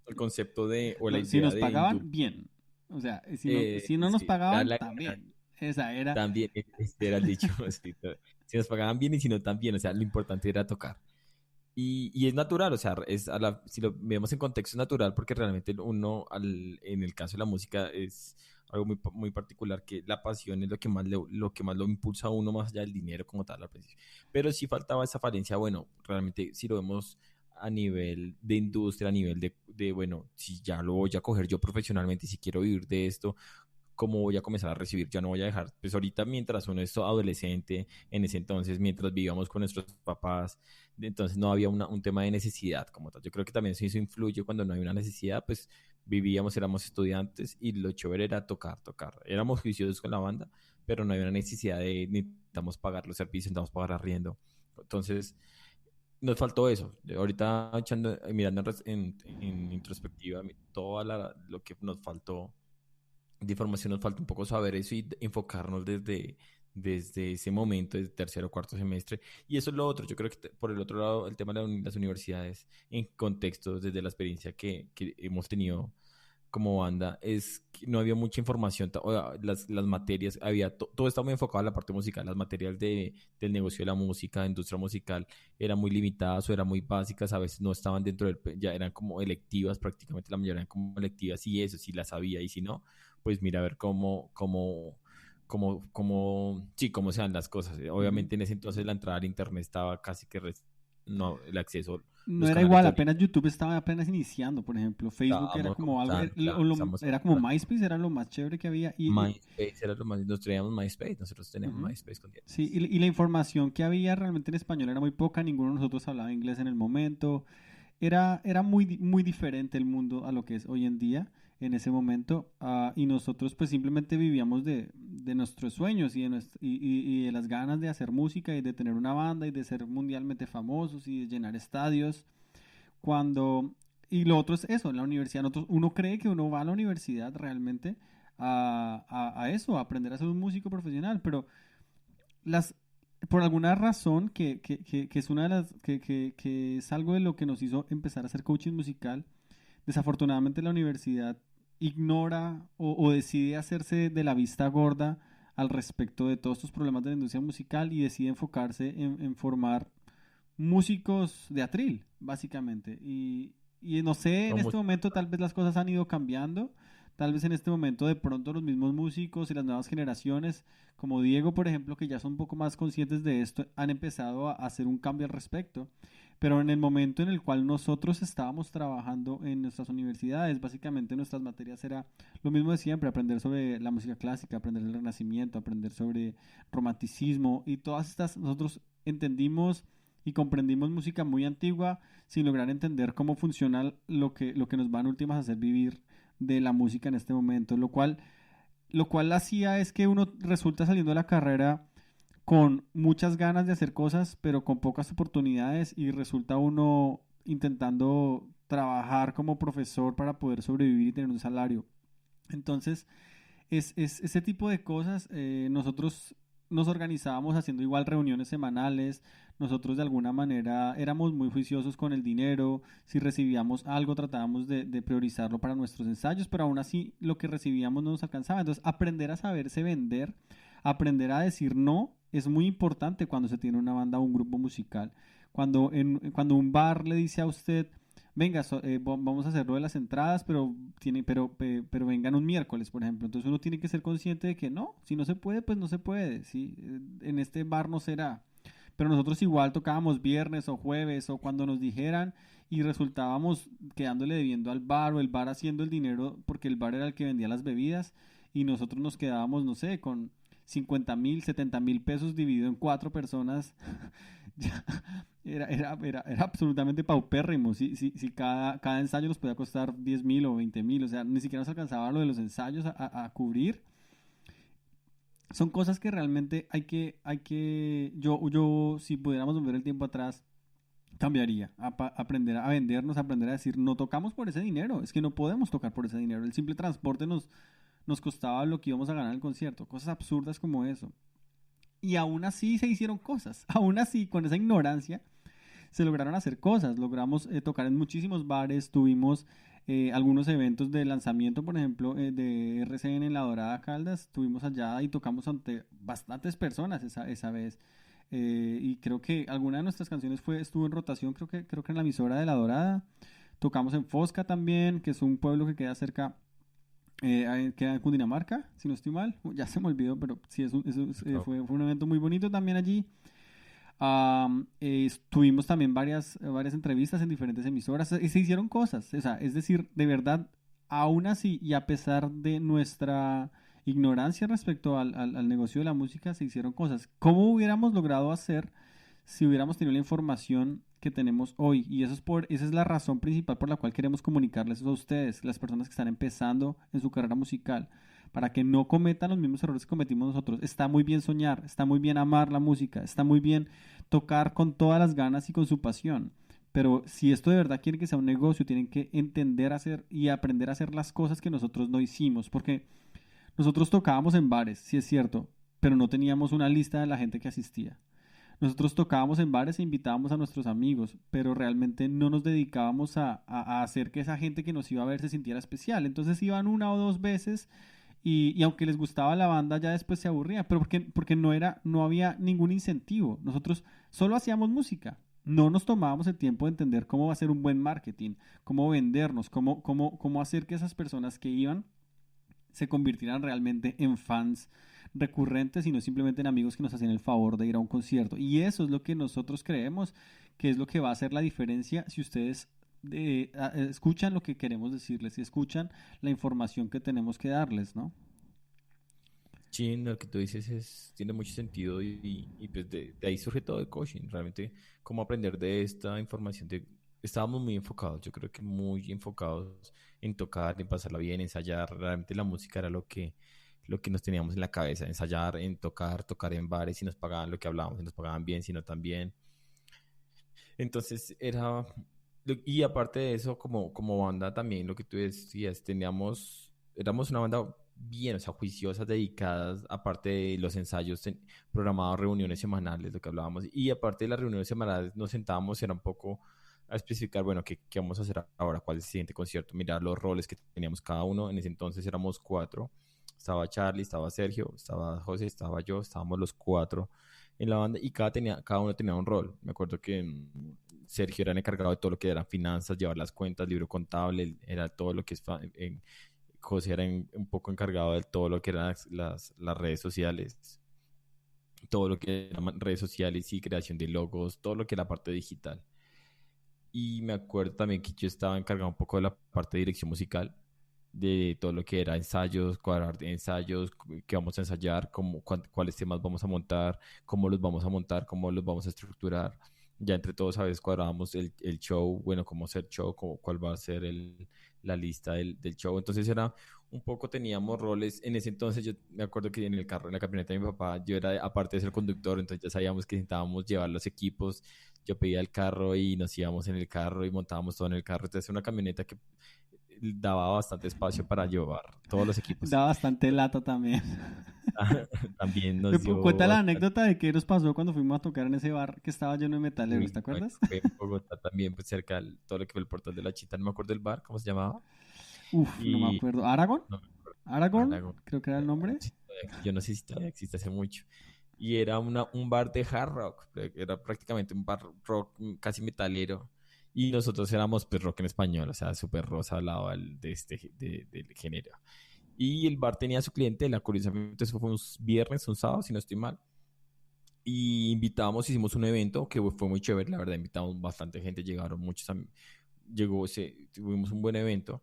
el concepto o la No, si idea nos de pagaban, bien. O sea, si no nos sí, pagaban, también. Esa era. también, este era el dicho, sí, si nos pagaban bien y si no también, o sea, lo importante era tocar. Y es natural, o sea, si lo vemos en contexto es natural porque realmente en el caso de la música algo muy particular, que la pasión es lo que más lo impulsa a uno más allá del dinero como tal al principio. Pero sí faltaba esa falencia, bueno, realmente si lo vemos a nivel de industria, a nivel bueno, si ya lo voy a coger yo profesionalmente, si quiero vivir de esto, cómo voy a comenzar a recibir, ya no voy a dejar, pues ahorita mientras uno es adolescente, en ese entonces, mientras vivíamos con nuestros papás, entonces no había un tema de necesidad como tal. Yo creo que también eso influye cuando no hay una necesidad, pues vivíamos, éramos estudiantes y lo chévere era tocar. Éramos juiciosos con la banda, pero no había una necesidad de necesitamos pagar los servicios, necesitamos pagar arriendo. Entonces, nos faltó eso. Ahorita mirando en introspectiva, lo que nos faltó de información, nos falta un poco saber eso y enfocarnos desde ese momento, desde tercero o cuarto semestre. Y eso es lo otro. Yo creo que por el otro lado, el tema de las universidades en contexto, desde la experiencia que hemos tenido como banda, es que no había mucha información. Las materias, todo estaba muy enfocado a la parte musical. Las materias del negocio de la música, de industria musical, eran muy limitadas o eran muy básicas. A veces no estaban ya eran como electivas, prácticamente la mayoría eran como electivas, y eso sí las sabía, y si no, pues mira a ver sí, cómo se dan las cosas. Ujú. Obviamente en ese entonces la entrada al internet estaba casi que no, el acceso, No los era canales igual, de apenas YouTube estaba apenas iniciando, por ejemplo, Facebook era estábamos como algo, comenzando, claro, estamos era como MySpace, era lo más chévere que había, MySpace era lo más, nosotros teníamos ujú. MySpace con Sí, 10. y la información que había realmente en español era muy poca, ninguno de nosotros hablaba inglés en el momento, era muy diferente el mundo a lo que es hoy en día, en ese momento, y nosotros pues simplemente vivíamos de nuestros sueños y de las ganas de hacer música y de tener una banda y de ser mundialmente famosos y de llenar estadios. Cuando, y lo otro es eso, en la universidad, uno cree que uno va a la universidad realmente a eso, a aprender a ser un músico profesional, pero las, por alguna razón que es una de las, que es algo de lo que nos hizo empezar a hacer coaching musical, desafortunadamente la universidad ignora o decide hacerse de la vista gorda al respecto de todos estos problemas de la industria musical y decide enfocarse en formar músicos de atril, básicamente. Y no sé, en Como, este momento tal vez las cosas han ido cambiando. Tal vez en este momento de pronto los mismos músicos y las nuevas generaciones, como Diego, por ejemplo, que ya son un poco más conscientes de esto, han empezado a hacer un cambio al respecto. Pero en el momento en el cual nosotros estábamos trabajando en nuestras universidades, básicamente nuestras materias era lo mismo de siempre, aprender sobre la música clásica, aprender el Renacimiento, aprender sobre romanticismo y todas estas, nosotros entendimos y comprendimos música muy antigua sin lograr entender cómo funciona lo que nos van últimas a hacer vivir de la música en este momento, lo cual hacía es que uno resulta saliendo de la carrera con muchas ganas de hacer cosas, pero con pocas oportunidades y resulta uno intentando trabajar como profesor para poder sobrevivir y tener un salario. Entonces, es ese tipo de cosas. Nosotros nos organizábamos haciendo igual reuniones semanales. Nosotros de alguna manera éramos muy juiciosos con el dinero. Si recibíamos algo, tratábamos de priorizarlo para nuestros ensayos, pero aún así lo que recibíamos no nos alcanzaba. Entonces, aprender a saberse vender, aprender a decir no, es muy importante cuando se tiene una banda o un grupo musical. Cuando un bar le dice a usted, venga, vamos a hacerlo de las entradas, pero vengan un miércoles, por ejemplo. Entonces uno tiene que ser consciente de que no, si no se puede, pues no se puede, ¿sí? En este bar no será. Pero nosotros igual tocábamos viernes o jueves o cuando nos dijeran y resultábamos quedándole debiendo al bar o el bar haciendo el dinero porque el bar era el que vendía las bebidas y nosotros nos quedábamos, no sé, con 50.000, 70.000 pesos dividido en 4 personas. Ya, era absolutamente paupérrimo. Si cada ensayo nos podía costar 10.000 o 20.000, o sea, ni siquiera nos alcanzaba lo de los ensayos a cubrir. Son cosas que realmente yo, si pudiéramos volver el tiempo atrás, cambiaría. Aprender a vendernos, aprender a decir, no tocamos por ese dinero, es que no podemos tocar por ese dinero. El simple transporte nos costaba lo que íbamos a ganar en el concierto. Cosas absurdas como eso. Y aún así se hicieron cosas. Aún así, con esa ignorancia, se lograron hacer cosas. Logramos tocar en muchísimos bares, tuvimos algunos eventos de lanzamiento, por ejemplo, de RCN en La Dorada Caldas. Estuvimos allá y tocamos ante bastantes personas esa vez. Y creo que alguna de nuestras canciones estuvo en rotación, creo que en la emisora de La Dorada. Tocamos en Fosca también, que es un pueblo que queda cerca queda en Cundinamarca, si no estoy mal. Ya se me olvidó, pero sí, No. fue un evento muy bonito también allí. Tuvimos también varias entrevistas en diferentes emisoras y se hicieron cosas. O sea, es decir, de verdad, aún así y a pesar de nuestra ignorancia respecto al negocio de la música, se hicieron cosas. ¿Cómo hubiéramos logrado hacer si hubiéramos tenido la información que tenemos hoy? Y esa es la razón principal por la cual queremos comunicarles eso a ustedes, las personas que están empezando en su carrera musical, para que no cometan los mismos errores que cometimos nosotros. Está muy bien soñar, está muy bien amar la música, está muy bien tocar con todas las ganas y con su pasión. Pero si esto de verdad quiere que sea un negocio, tienen que entender hacer y aprender a hacer las cosas que nosotros no hicimos. Porque nosotros tocábamos en bares, sí es cierto, pero no teníamos una lista de la gente que asistía. Nosotros tocábamos en bares e invitábamos a nuestros amigos, pero realmente no nos dedicábamos a hacer que esa gente que nos iba a ver se sintiera especial. Entonces iban una o dos veces y aunque les gustaba la banda, ya después se aburría, pero porque no había ningún incentivo. Nosotros solo hacíamos música. No nos tomábamos el tiempo de entender cómo va a ser un buen marketing, cómo vendernos, cómo hacer que esas personas que iban se convirtieran realmente en fans recurrentes y no simplemente en amigos que nos hacían el favor de ir a un concierto. Y eso es lo que nosotros creemos que es lo que va a hacer la diferencia si ustedes escuchan lo que queremos decirles y escuchan la información que tenemos que darles, ¿no? Sí, lo que tú dices tiene mucho sentido pues de ahí surge todo el coaching. Realmente, cómo aprender de esta información. Estábamos muy enfocados, yo creo que muy enfocados en tocar, en pasarla bien, ensayar. Realmente la música era lo que nos teníamos en la cabeza, ensayar, en tocar, tocar en bares, si nos pagaban lo que hablábamos, si nos pagaban bien, si no también. Entonces y aparte de eso, como banda también, lo que tú decías, éramos una banda bien, o sea, juiciosas, dedicadas, aparte de los ensayos, programados reuniones semanales, lo que hablábamos, y aparte de las reuniones semanales nos sentábamos, era un poco a especificar, bueno, qué vamos a hacer ahora, cuál es el siguiente concierto, mirar los roles que teníamos cada uno, en ese entonces éramos cuatro, estaba Charlie, estaba Sergio, estaba José, estaba yo, estábamos los cuatro en la banda y cada uno tenía un rol. Me acuerdo que Sergio era el encargado de todo lo que eran finanzas, llevar las cuentas, libro contable, era todo lo que José era un poco encargado de todo lo que eran las redes sociales, todo lo que eran redes sociales y creación de logos, todo lo que era la parte digital. Y me acuerdo también que yo estaba encargado un poco de la parte de dirección musical, de todo lo que era ensayos, cuadrar de ensayos, qué vamos a ensayar, cuáles temas vamos a montar, cómo los vamos a montar, cómo los vamos a estructurar. Ya entre todos a veces cuadrábamos el show, bueno, cómo hacer show, cuál va a ser la lista del show. Entonces era un poco, teníamos roles. En ese entonces yo me acuerdo que en el carro, en la camioneta de mi papá, yo era, aparte de ser conductor, entonces ya sabíamos que necesitábamos llevar los equipos. Yo pedía el carro y nos íbamos en el carro y montábamos todo en el carro. Entonces una camioneta que daba bastante espacio para llevar todos los equipos. Da bastante lata también. También nos dio Cuenta la bastante. anécdota de qué nos pasó cuando fuimos a tocar en ese bar que estaba lleno de metaleros, Uy, ¿te acuerdas? fue en Bogotá también, pues cerca de todo lo que fue el portal de la Chita, no me acuerdo del bar, ¿cómo se llamaba? Uf, no me Y acuerdo. ¿Aragon? no me acuerdo. ¿Aragon? Aragón. Creo que era el nombre. Yo no sé si todavía existe hace mucho. Y era un bar de hard rock, era prácticamente un bar rock casi metalero. Y nosotros éramos pues rock en español, o sea, súper rosa al lado del género. Y el bar tenía su clientela, curiosamente eso fue un viernes, un sábado, si no estoy mal. Y hicimos un evento que fue muy chévere, la verdad, invitamos bastante gente, llegaron muchos, tuvimos un buen evento,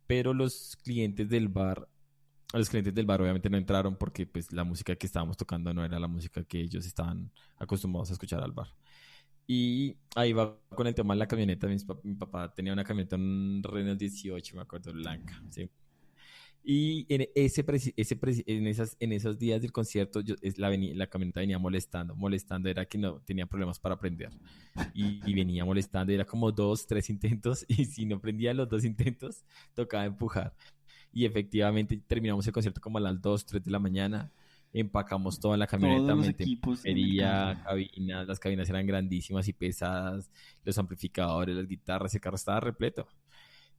pero los clientes del bar obviamente no entraron porque pues la música que estábamos tocando no era la música que ellos estaban acostumbrados a escuchar al bar. Y ahí va con el tema de la camioneta. Mi papá tenía una camioneta, un Renault 18, me acuerdo, blanca. ¿Sí? Y en esos días del concierto, la camioneta venía molestando, era que no tenía problemas para prender. Y venía molestando, era como dos, tres intentos, y si no prendía los dos intentos, tocaba empujar. Y efectivamente terminamos el concierto como a las 2 3 de la mañana, empacamos toda la Todos camioneta, los equipos en el carro. cabinas, las cabinas eran grandísimas y pesadas, los amplificadores, las guitarras, el carro estaba repleto.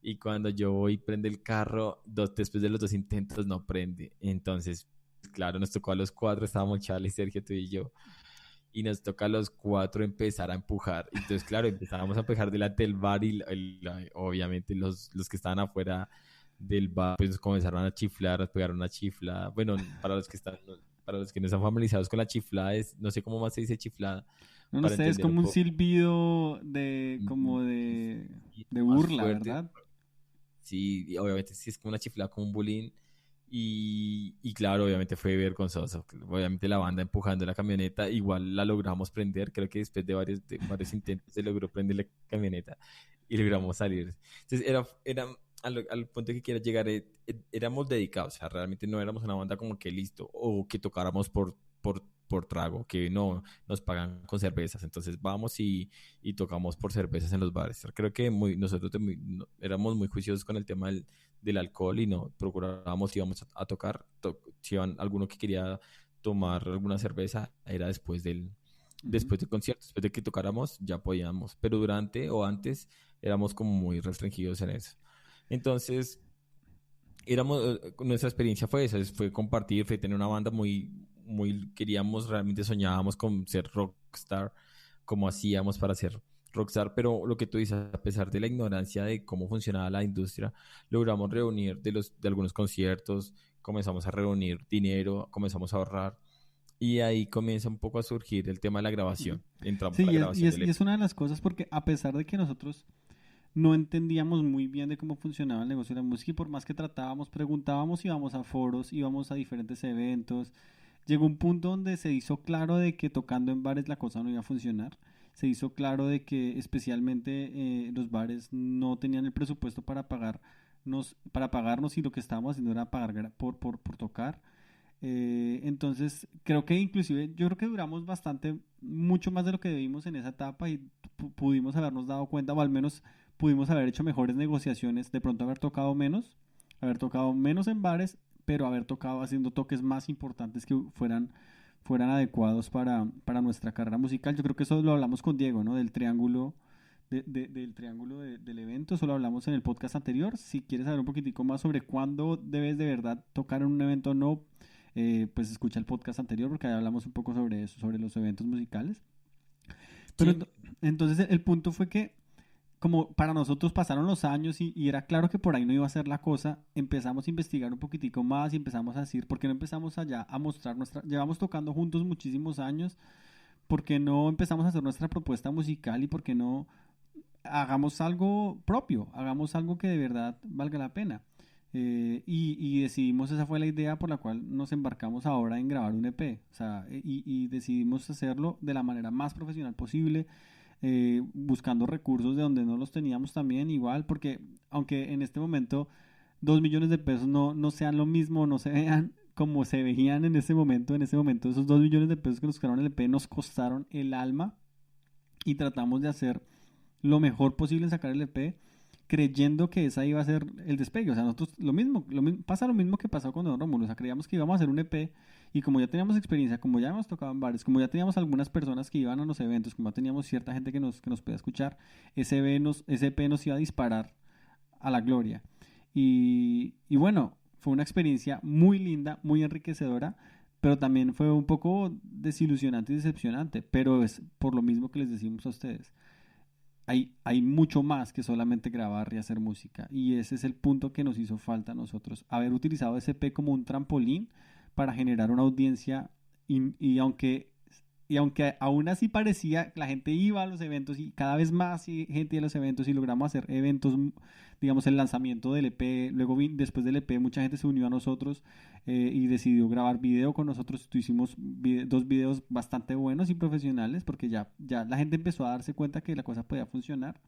Y cuando yo voy y prende el carro, después de los dos intentos no prende. Entonces, claro, nos tocó a los cuatro, estábamos Charlie, Sergio, tú y yo. Y nos toca a los cuatro empezar a empujar. Entonces, claro, empezábamos a empujar delante del bar y obviamente los que estaban afuera del bar, pues comenzaron a chiflar, a pegar una chiflada. Bueno, para los que no están familiarizados con la chiflada, no sé cómo más se dice chiflada, No, no para sé, es entender un como un poco. silbido Mm, como sí, de más burla, fuerte. ¿verdad? Sí, y obviamente sí es como una chiflada, como un bullying. Y claro, obviamente fue vergonzoso. Obviamente la banda empujando la camioneta, igual la logramos prender. Creo que después de varios intentos se logró prender la camioneta y logramos salir. Entonces era al punto que quiero llegar, éramos dedicados. O sea, realmente no éramos una banda como que listo o que tocáramos por trago, que no nos pagan con cervezas. Entonces vamos y tocamos por cervezas en los bares. Creo que nosotros éramos muy juiciosos con el tema del alcohol y no procurábamos, íbamos a tocar, si iban alguno que quería tomar alguna cerveza, era Ujú. después del concierto, después de que tocáramos, ya podíamos, pero durante o antes éramos como muy restringidos en eso. Entonces, nuestra experiencia fue esa, fue compartir, fue tener una banda queríamos, realmente soñábamos con ser rockstar, como hacíamos para ser rockstar, pero lo que tú dices, a pesar de la ignorancia de cómo funcionaba la industria, logramos reunir de algunos conciertos, comenzamos a reunir dinero, comenzamos a ahorrar, y ahí comienza un poco a surgir el tema de la Ujú. grabación. Entramos Sí, a la grabación del y EP. es una de las cosas porque a pesar de que nosotros no entendíamos muy bien de cómo funcionaba el negocio de la música y por más que tratábamos, preguntábamos, íbamos a foros, íbamos a diferentes eventos, llegó un punto donde se hizo claro de que tocando en bares la cosa no iba a funcionar. Se hizo claro de que especialmente los bares no tenían el presupuesto para pagarnos y lo que estábamos haciendo era pagar por tocar. Entonces, creo que inclusive, yo creo que duramos bastante, mucho más de lo que debimos en esa etapa y pudimos habernos dado cuenta, o al menos pudimos haber hecho mejores negociaciones, de pronto haber tocado menos en bares, pero haber tocado haciendo toques más importantes que fueran adecuados para nuestra carrera musical. Yo creo que eso lo hablamos con Diego, ¿no? Del triángulo. Del triángulo del evento, eso lo hablamos en el podcast anterior. Si quieres saber un poquitico más sobre cuándo debes de verdad tocar en un evento o no, pues escucha el podcast anterior porque ahí hablamos un poco sobre eso, sobre los eventos musicales. Pero Sí, entonces el punto fue que como para nosotros pasaron los años y era claro que por ahí no iba a ser la cosa, empezamos a investigar un poquitico más y empezamos a decir, ¿por qué no empezamos allá a mostrar llevamos tocando juntos muchísimos años, ¿por qué no empezamos a hacer nuestra propuesta musical y por qué no hagamos algo propio, hagamos algo que de verdad valga la pena? Y decidimos, esa fue la idea por la cual nos embarcamos ahora en grabar un EP. O sea, y decidimos hacerlo de la manera más profesional posible, buscando recursos de donde no los teníamos también, igual, porque aunque en este momento 2 millones de pesos no sean lo mismo, no se vean como se veían en ese momento esos 2 millones de pesos que nos costaron el EP nos costaron el alma y tratamos de hacer lo mejor posible en sacar el EP, creyendo que esa iba a ser el despegue. O sea, nosotros pasa lo mismo que pasó con Don Rómulo. O sea, creíamos que íbamos a hacer un EP y como ya teníamos experiencia, como ya hemos tocado en bares, como ya teníamos algunas personas que iban a los eventos, como ya teníamos cierta gente que nos podía escuchar, ese EP nos iba a disparar a la gloria. Y bueno, fue una experiencia muy linda, muy enriquecedora, pero también fue un poco desilusionante y decepcionante, pero es por lo mismo que les decimos a ustedes, hay mucho más que solamente grabar y hacer música. Y ese es el punto que nos hizo falta a nosotros. Haber utilizado SP como un trampolín para generar una audiencia y aunque aún así parecía que la gente iba a los eventos y cada vez más gente iba a los eventos y logramos hacer eventos, digamos el lanzamiento del EP, luego después del EP mucha gente se unió a nosotros y decidió grabar video con nosotros. Hicimos 2 videos bastante buenos y profesionales porque ya la gente empezó a darse cuenta que la cosa podía funcionar,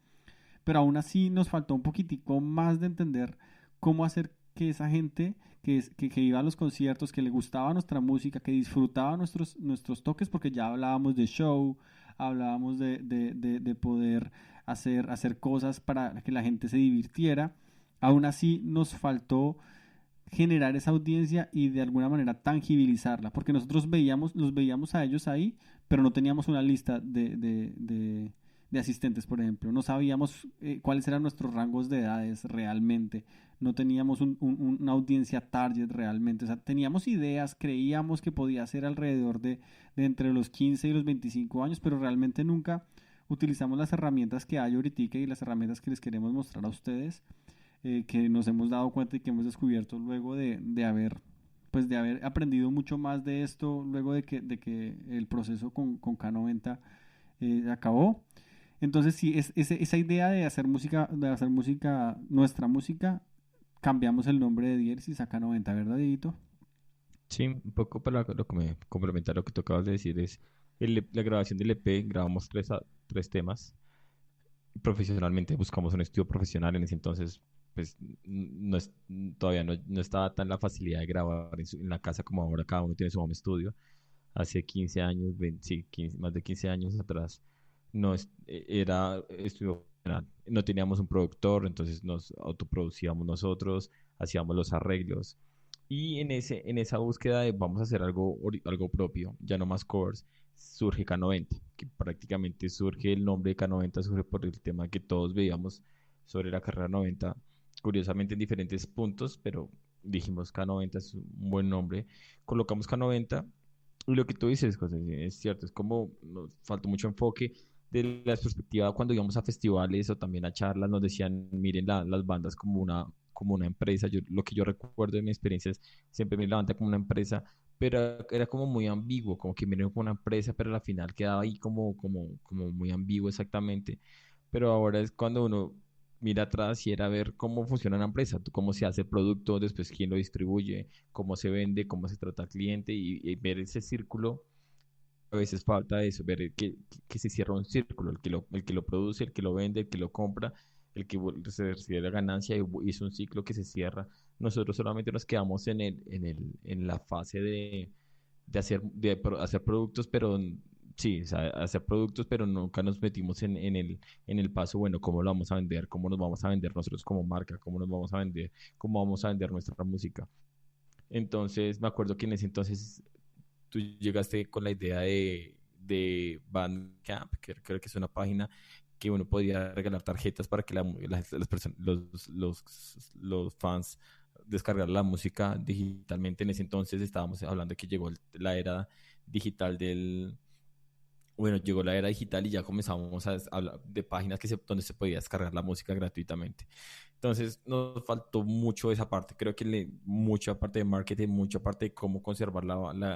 pero aún así nos faltó un poquitico más de entender cómo hacer que esa gente que iba a los conciertos, que le gustaba nuestra música, que disfrutaba nuestros toques, porque ya hablábamos de show, hablábamos de poder hacer cosas para que la gente se divirtiera, aún así nos faltó generar esa audiencia y de alguna manera tangibilizarla, porque nosotros los veíamos a ellos ahí, pero no teníamos una lista de asistentes, por ejemplo. No sabíamos cuáles eran nuestros rangos de edades realmente. No teníamos una audiencia target realmente. O sea, teníamos ideas, creíamos que podía ser alrededor de entre los 15 y los 25 años, pero realmente nunca utilizamos las herramientas que hay ahorita y las herramientas que les queremos mostrar a ustedes que nos hemos dado cuenta y que hemos descubierto luego de haber aprendido mucho más de esto, luego de que el proceso con K90 acabó. Entonces, sí, esa idea de hacer música, nuestra música, cambiamos el nombre de Diersis a K90, ¿verdad, Dieguito? Sí, un poco para lo que me complementa lo que tú acabas de decir es la grabación del EP, grabamos tres temas. Profesionalmente buscamos un estudio profesional en ese entonces, pues no es, todavía no estaba tan la facilidad de grabar en la casa como ahora cada uno tiene su home studio. Hace 15 años, 20 sí, 15 más de 15 años atrás, era estudio profesional. No teníamos un productor, entonces nos autoproducíamos nosotros, hacíamos los arreglos. Y en esa búsqueda de vamos a hacer algo propio, ya no más covers, surge K90, que prácticamente surge el nombre de K90, surge por el tema que todos veíamos sobre la carrera 90, curiosamente en diferentes puntos, pero dijimos K90 es un buen nombre, colocamos K90 y lo que tú dices, José, es cierto, es como nos faltó mucho enfoque de la perspectiva cuando íbamos a festivales o también a charlas, nos decían, miren las bandas como una empresa. Lo que yo recuerdo de mi experiencia es siempre me levanta como una empresa, pero era como muy ambiguo, como que miren como una empresa, pero al final quedaba ahí como muy ambiguo exactamente. Pero ahora es cuando uno mira atrás y era ver cómo funciona una empresa, cómo se hace el producto, después quién lo distribuye, cómo se vende, cómo se trata al cliente y ver ese círculo. A veces falta eso, ver que se cierra un círculo, el que lo produce, el que lo vende, el que lo compra, se recibe la ganancia y es un ciclo que se cierra. Nosotros solamente nos quedamos en la fase de hacer productos, pero sí, o sea, hacer productos, pero nunca nos metimos en el paso, bueno, cómo lo vamos a vender, cómo nos vamos a vender nosotros como marca, cómo nos vamos a vender, cómo vamos a vender nuestra música. Entonces, me acuerdo que en ese entonces tú llegaste con la idea de Bandcamp, que creo que es una página que uno podía regalar tarjetas para que las personas, los fans descargar la música digitalmente. En ese entonces estábamos hablando de que llegó la era digital bueno, llegó la era digital y ya comenzamos a hablar de páginas donde se podía descargar la música gratuitamente. Entonces nos faltó mucho esa parte, creo que mucha parte de marketing, mucha parte de cómo conservar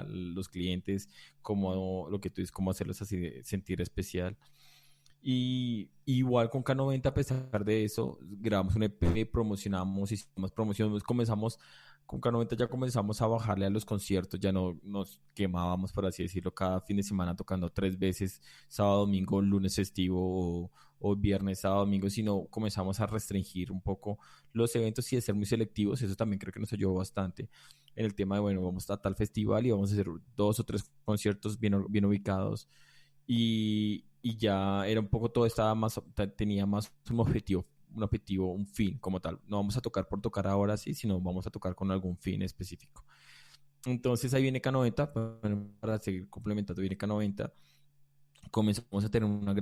los clientes, cómo lo que tú dices, cómo hacerlos así sentir especial. Y igual con K90, a pesar de eso, grabamos un EP, promocionamos, hicimos promociones, comenzamos con K90 ya comenzamos a bajarle a los conciertos, ya no nos quemábamos, por así decirlo, cada fin de semana tocando 3 veces, sábado, domingo, lunes festivo o viernes, sábado, domingo, sino comenzamos a restringir un poco los eventos y a ser muy selectivos. Eso también creo que nos ayudó bastante en el tema de, bueno, vamos a tal festival y vamos a hacer 2 o 3 conciertos bien ubicados y ya era un poco todo estaba más, tenía más un objetivo, un fin como tal. No vamos a tocar por tocar ahora sí, sino vamos a tocar con algún fin específico. Entonces ahí viene K90, bueno, para seguir complementando, viene K90. Comenzamos a tener una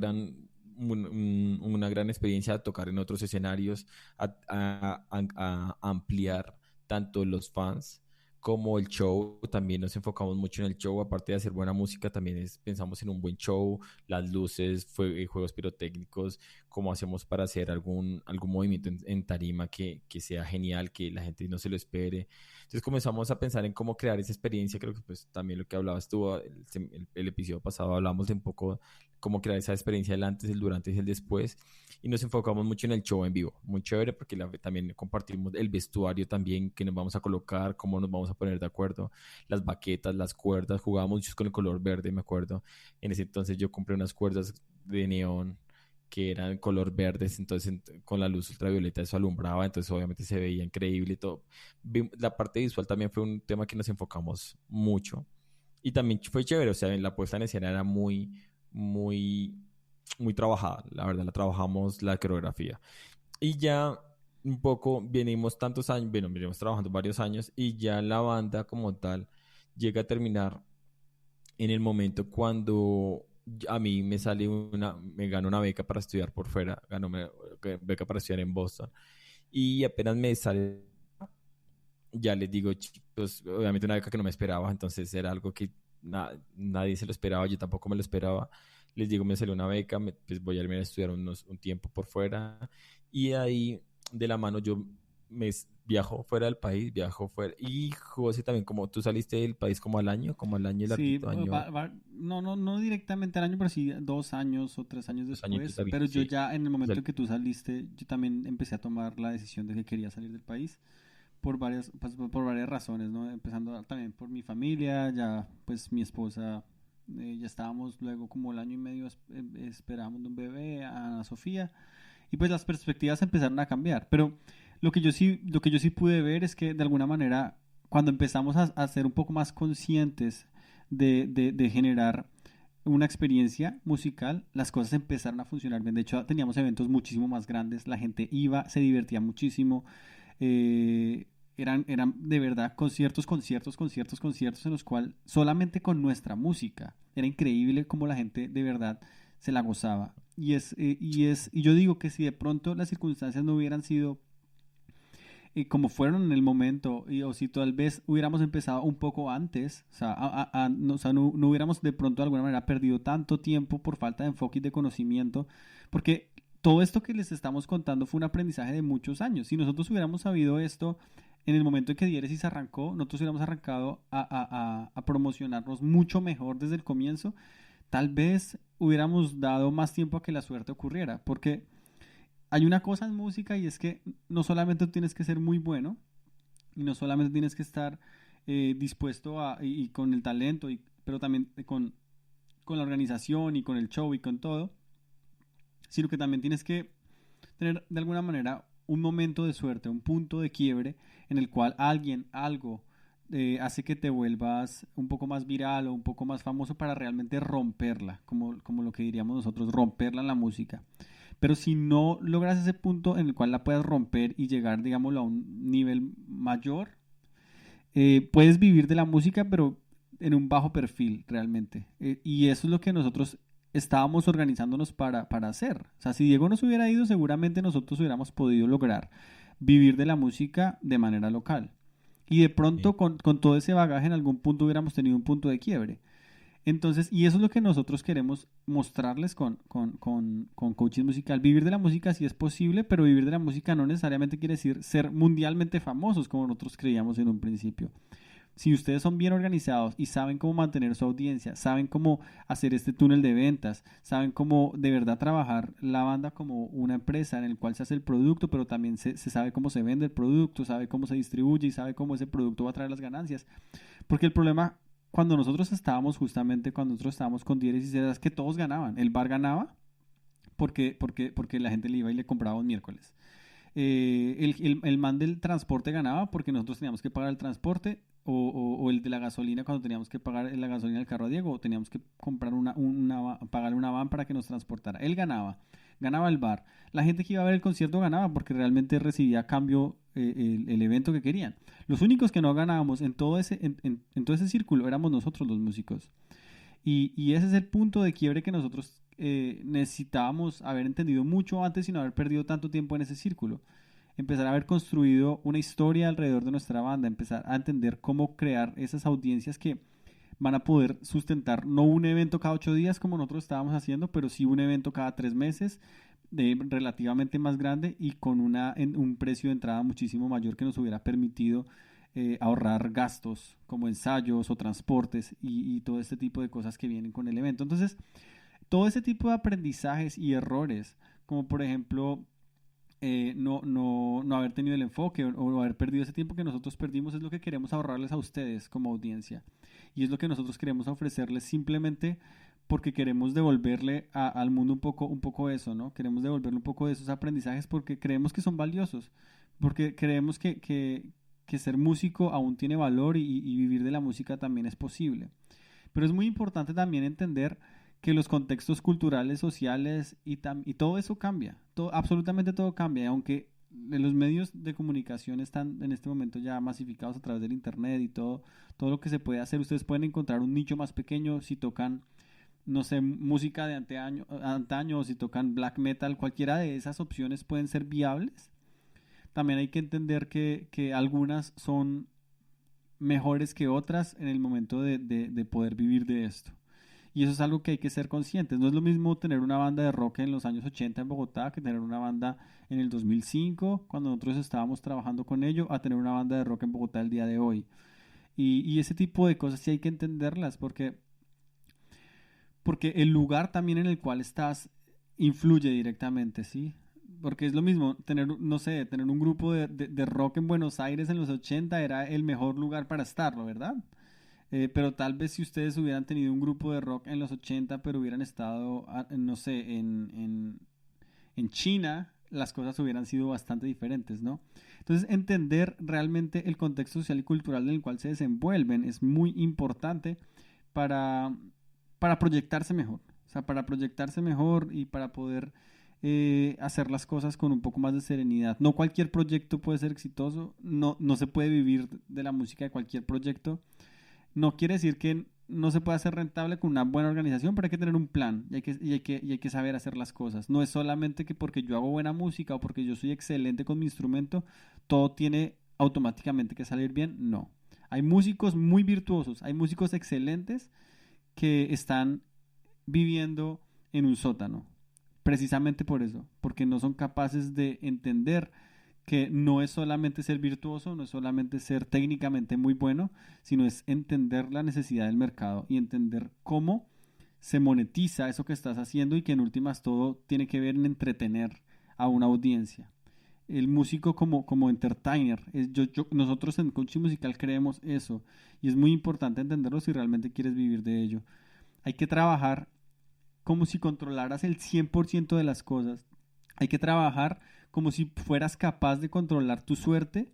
gran experiencia a tocar en otros escenarios, a ampliar tanto los fans como el show. También nos enfocamos mucho en el show, aparte de hacer buena música, también pensamos en un buen show, las luces, juegos pirotécnicos, cómo hacemos para hacer algún movimiento en tarima que sea genial, que la gente no se lo espere. Entonces comenzamos a pensar en cómo crear esa experiencia. Creo que pues también lo que hablabas tú, el episodio pasado hablamos de un poco cómo crear esa experiencia del antes, el durante y el después. Y nos enfocamos mucho en el show en vivo. Muy chévere porque también compartimos el vestuario también que nos vamos a colocar, cómo nos vamos a poner de acuerdo, las baquetas, las cuerdas. Jugábamos mucho con el color verde, me acuerdo. En ese entonces yo compré unas cuerdas de neón que eran color verdes, entonces con la luz ultravioleta eso alumbraba, entonces obviamente se veía increíble y todo. La parte visual también fue un tema que nos enfocamos mucho y también fue chévere, o sea, la puesta en escena era muy, muy trabajada, la verdad, la trabajamos la coreografía. Y ya un poco, venimos tantos años, bueno, venimos trabajando varios años y ya la banda como tal llega a terminar en el momento cuando a mí me gano una beca para estudiar por fuera, gano una beca para estudiar en Boston y apenas me sale, ya les digo, chicos, obviamente una beca que no me esperaba, entonces era algo que nadie se lo esperaba, yo tampoco me lo esperaba. Les digo, me salió una beca, pues voy a irme a estudiar un tiempo por fuera y ahí de la mano. Yo viajo fuera del país, viajo fuera. Y José también, como tú saliste del país como al año, el Sí, larguito año, no directamente al año, pero sí 2 años o 3 años 2 añitos después. Pero larguitos, yo sí. ya en el O sea, momento en que tú saliste, yo también empecé a tomar la decisión de que quería salir del país por varias razones, ¿no? Empezando también por mi familia, ya pues mi esposa, ya estábamos luego como el año y medio esperábamos un bebé, a Ana Sofía, y pues las perspectivas empezaron a cambiar. Pero lo que yo sí pude ver es que de alguna manera, cuando empezamos a ser un poco más conscientes de generar una experiencia musical, las cosas empezaron a funcionar bien. De hecho, teníamos eventos muchísimo más grandes, la gente iba, se divertía muchísimo. Eran de verdad conciertos en los cuales solamente con nuestra música era increíble cómo la gente de verdad se la gozaba. Y yo digo que si de pronto las circunstancias no hubieran sido como fueron en el momento, o si tal vez hubiéramos empezado un poco antes, o sea, no, o sea, no hubiéramos de pronto de alguna manera perdido tanto tiempo por falta de enfoque y de conocimiento, porque todo esto que les estamos contando fue un aprendizaje de muchos años. Si nosotros hubiéramos sabido esto en el momento en que Diéresis arrancó, nosotros hubiéramos arrancado a promocionarnos mucho mejor desde el comienzo, tal vez hubiéramos dado más tiempo a que la suerte ocurriera, porque hay una cosa en música y es que no solamente tienes que ser muy bueno y no solamente tienes que estar dispuesto y con el talento, pero también con la organización y con el show y con todo, sino que también tienes que tener de alguna manera un momento de suerte, un punto de quiebre en el cual alguien, algo, hace que te vuelvas un poco más viral o un poco más famoso para realmente romperla, como lo que diríamos nosotros, romperla en la música. Pero si no logras ese punto en el cual la puedas romper y llegar, digámoslo, a un nivel mayor, puedes vivir de la música, pero en un bajo perfil realmente. Y eso es lo que nosotros estábamos organizándonos para hacer. O sea, si Diego nos hubiera ido, seguramente nosotros hubiéramos podido lograr vivir de la música de manera local. Y de sí. pronto con todo ese bagaje en algún punto hubiéramos tenido un punto de quiebre. Entonces, y eso es lo que nosotros queremos mostrarles con coaching musical. Vivir de la música sí es posible, pero vivir de la música no necesariamente quiere decir ser mundialmente famosos como nosotros creíamos en un principio. Si ustedes son bien organizados y saben cómo mantener su audiencia, saben cómo hacer este túnel de ventas, saben cómo de verdad trabajar la banda como una empresa en el cual se hace el producto, pero también se sabe cómo se vende el producto, sabe cómo se distribuye y sabe cómo ese producto va a traer las ganancias. Porque el problema cuando nosotros estábamos con 10 y es que todos ganaban. El bar ganaba porque la gente le iba y le compraba un miércoles. El man del transporte ganaba porque nosotros teníamos que pagar el transporte o el de la gasolina cuando teníamos que pagar la gasolina del carro a Diego o teníamos que comprar pagarle una van para que nos transportara. Él ganaba el bar. La gente que iba a ver el concierto ganaba porque realmente recibía a cambio el evento que querían. Los únicos que no ganábamos en todo ese círculo éramos nosotros los músicos. Y ese es el punto de quiebre que nosotros necesitábamos haber entendido mucho antes y no haber perdido tanto tiempo en ese círculo. Empezar a haber construido una historia alrededor de nuestra banda, empezar a entender cómo crear esas audiencias que van a poder sustentar no un evento cada 8 días como nosotros estábamos haciendo, pero sí un evento cada 3 meses, relativamente más grande y con un precio de entrada muchísimo mayor que nos hubiera permitido ahorrar gastos como ensayos o transportes y todo este tipo de cosas que vienen con el evento. Entonces, todo ese tipo de aprendizajes y errores, como por ejemplo no haber tenido el enfoque o haber perdido ese tiempo que nosotros perdimos, es lo que queremos ahorrarles a ustedes como audiencia. Y es lo que nosotros queremos ofrecerles simplemente porque queremos devolverle al mundo un poco eso, ¿no? Queremos devolverle un poco de esos aprendizajes porque creemos que son valiosos, porque creemos que ser músico aún tiene valor y vivir de la música también es posible. Pero es muy importante también entender que los contextos culturales, sociales y todo eso cambia. Absolutamente todo cambia. Aunque los medios de comunicación están en este momento ya masificados a través del internet y todo lo que se puede hacer, ustedes pueden encontrar un nicho más pequeño si tocan, no sé, música de antaño o si tocan black metal. Cualquiera de esas opciones pueden ser viables. También hay que entender que algunas son mejores que otras en el momento de poder vivir de esto. Y eso es algo que hay que ser conscientes. No es lo mismo tener una banda de rock en los años 80 en Bogotá que tener una banda en el 2005, cuando nosotros estábamos trabajando con ello, a tener una banda de rock en Bogotá el día de hoy. Y ese tipo de cosas sí hay que entenderlas porque el lugar también en el cual estás influye directamente, ¿sí? Porque es lo mismo tener, no sé, tener un grupo de rock en Buenos Aires en los 80 era el mejor lugar para estarlo, ¿verdad? Pero tal vez si ustedes hubieran tenido un grupo de rock en los 80 pero hubieran estado, no sé, en China, las cosas hubieran sido bastante diferentes, ¿no? Entonces, entender realmente el contexto social y cultural en el cual se desenvuelven es muy importante para, para proyectarse mejor. O sea, para proyectarse mejor y para poder hacer las cosas con un poco más de serenidad. No cualquier proyecto puede ser exitoso, no se puede vivir de la música de cualquier proyecto. No quiere decir que no se pueda hacer rentable con una buena organización, pero hay que tener un plan y hay que saber hacer las cosas. No es solamente que porque yo hago buena música o porque yo soy excelente con mi instrumento, todo tiene automáticamente que salir bien. No. Hay músicos muy virtuosos, hay músicos excelentes que están viviendo en un sótano. Precisamente por eso, porque no son capaces de entender que no es solamente ser virtuoso, no es solamente ser técnicamente muy bueno, sino es entender la necesidad del mercado y entender cómo se monetiza eso que estás haciendo y que en últimas todo tiene que ver en entretener a una audiencia. El músico como entertainer, nosotros en coaching musical creemos eso y es muy importante entenderlo si realmente quieres vivir de ello. Hay que trabajar como si controlaras el 100% de las cosas. Hay que trabajar como si fueras capaz de controlar tu suerte,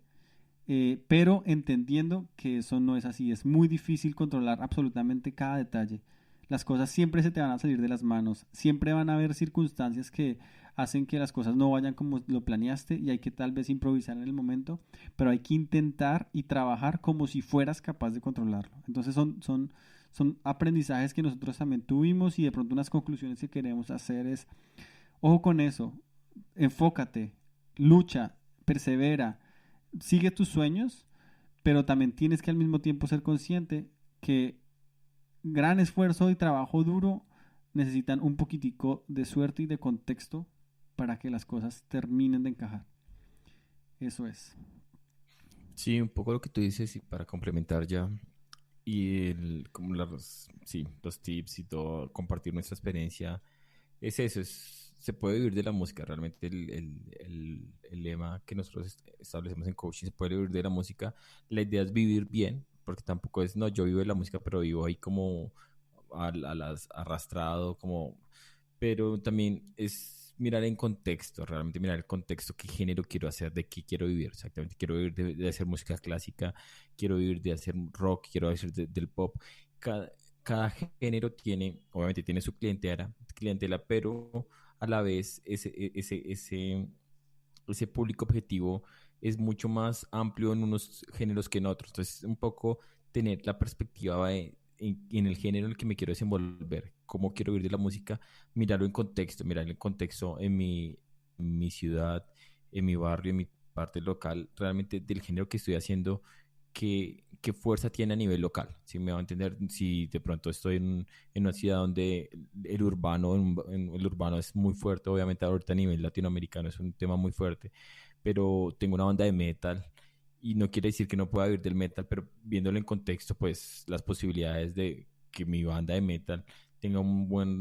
pero entendiendo que eso no es así. Es muy difícil controlar absolutamente cada detalle. Las cosas siempre se te van a salir de las manos. Siempre van a haber circunstancias que hacen que las cosas no vayan como lo planeaste y hay que tal vez improvisar en el momento, pero hay que intentar y trabajar como si fueras capaz de controlarlo. Entonces son aprendizajes que nosotros también tuvimos y de pronto unas conclusiones que queremos hacer es, ojo con eso, enfócate, lucha, persevera, sigue tus sueños, pero también tienes que al mismo tiempo ser consciente que gran esfuerzo y trabajo duro necesitan un poquitico de suerte y de contexto para que las cosas terminen de encajar. Eso es. Sí, un poco lo que tú dices y para complementar ya y como sí, los tips y todo, compartir nuestra experiencia, es eso, se puede vivir de la música, realmente el lema que nosotros establecemos en coaching, se puede vivir de la música, la idea es vivir bien, porque tampoco es, no, yo vivo de la música, pero vivo ahí como arrastrado, como, pero también es mirar en contexto, realmente mirar el contexto, qué género quiero hacer, de qué quiero vivir, exactamente, quiero vivir de hacer música clásica, quiero vivir de hacer rock, quiero hacer del pop, cada, cada género tiene, obviamente tiene su clientela, pero a la vez ese público objetivo es mucho más amplio en unos géneros que en otros. Entonces, un poco tener la perspectiva en el género en el que me quiero desenvolver, cómo quiero vivir de la música, mirar el contexto en mi ciudad, en mi barrio, en mi parte local, realmente del género que estoy haciendo, qué fuerza tiene a nivel local. Si me va a entender, si de pronto estoy en una ciudad donde el urbano es muy fuerte, obviamente ahorita a nivel latinoamericano es un tema muy fuerte, pero tengo una banda de metal y no quiere decir que no pueda vivir del metal, pero viéndolo en contexto, pues las posibilidades de que mi banda de metal tenga una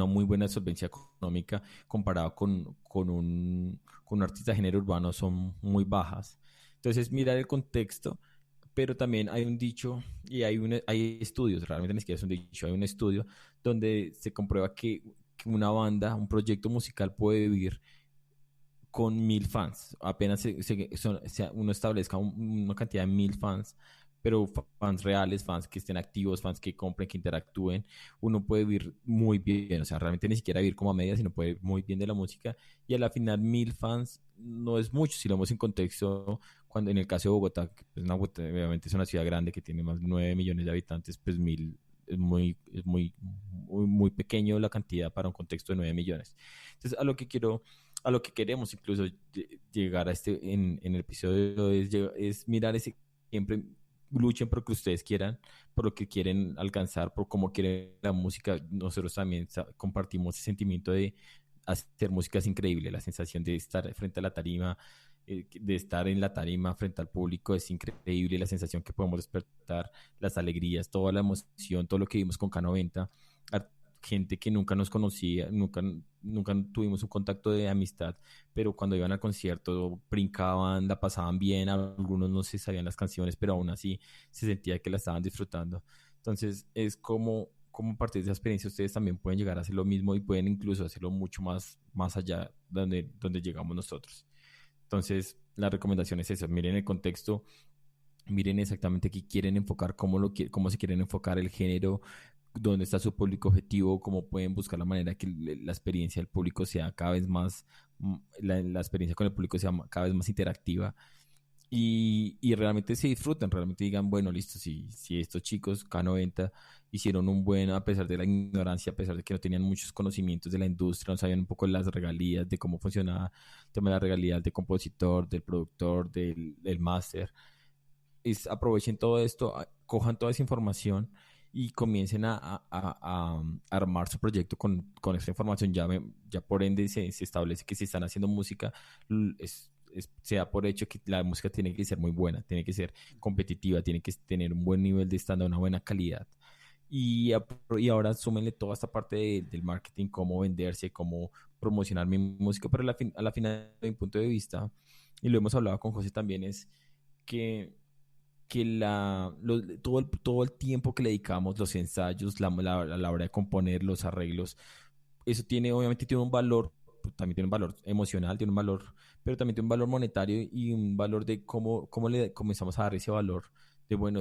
muy buena solvencia económica comparado con un artista de género urbano son muy bajas. Entonces, mirar el contexto, pero también hay un dicho y hay estudios, realmente ni siquiera es un dicho, hay un estudio donde se comprueba que una banda, un proyecto musical puede vivir con 1000 fans. Apenas uno establezca una cantidad de 1000 fans, pero fans reales, fans que estén activos, fans que compren, que interactúen, uno puede vivir muy bien. O sea, realmente ni siquiera vivir como a media, sino puede vivir muy bien de la música. Y a la final, 1000 fans no es mucho si lo vemos en contexto. Cuando en el caso de Bogotá, que pues, obviamente es una ciudad grande que tiene más de 9 millones de habitantes, pues 1000 muy pequeño la cantidad para un contexto de 9 millones. Entonces, a lo que queremos incluso llegar a en el episodio es mirar siempre luchen por lo que ustedes quieran, por lo que quieren alcanzar, por cómo quieren la música. Nosotros también compartimos ese sentimiento de hacer música es increíble, la sensación de estar frente a la tarima, de estar en la tarima frente al público es increíble, la sensación que podemos despertar, las alegrías, toda la emoción, todo lo que vimos con K90, gente que nunca nos conocía, nunca tuvimos un contacto de amistad, pero cuando iban al concierto brincaban, la pasaban bien, algunos no se sabían las canciones, pero aún así se sentía que la estaban disfrutando. Entonces es como a partir de esa experiencia ustedes también pueden llegar a hacer lo mismo y pueden incluso hacerlo mucho más allá donde llegamos nosotros. Entonces, la recomendación es esa, miren el contexto, miren exactamente qué quieren enfocar, cómo se quieren enfocar el género, dónde está su público objetivo, cómo pueden buscar la manera que la experiencia del público sea cada vez más, la experiencia con el público sea cada vez más interactiva y realmente se disfruten, realmente digan, bueno, listo, si estos chicos K90 hicieron un buen, a pesar de la ignorancia, a pesar de que no tenían muchos conocimientos de la industria, no sabían un poco las regalías, de cómo funcionaba el tema de las regalías del compositor, del productor, del máster, aprovechen todo esto, cojan toda esa información y comiencen a armar su proyecto con esta información. Ya por ende se establece que si están haciendo música, se da por hecho que la música tiene que ser muy buena, tiene que ser competitiva, tiene que tener un buen nivel de estándar, una buena calidad. Y ahora súmenle toda esta parte del marketing, cómo venderse, cómo promocionar mi música, pero a la final, de mi punto de vista, y lo hemos hablado con José también, es que todo el tiempo que le dedicamos, los ensayos, la hora de componer, los arreglos, eso obviamente tiene un valor, también tiene un valor emocional, tiene un valor, pero también tiene un valor monetario y un valor de cómo le comenzamos a dar ese valor de bueno,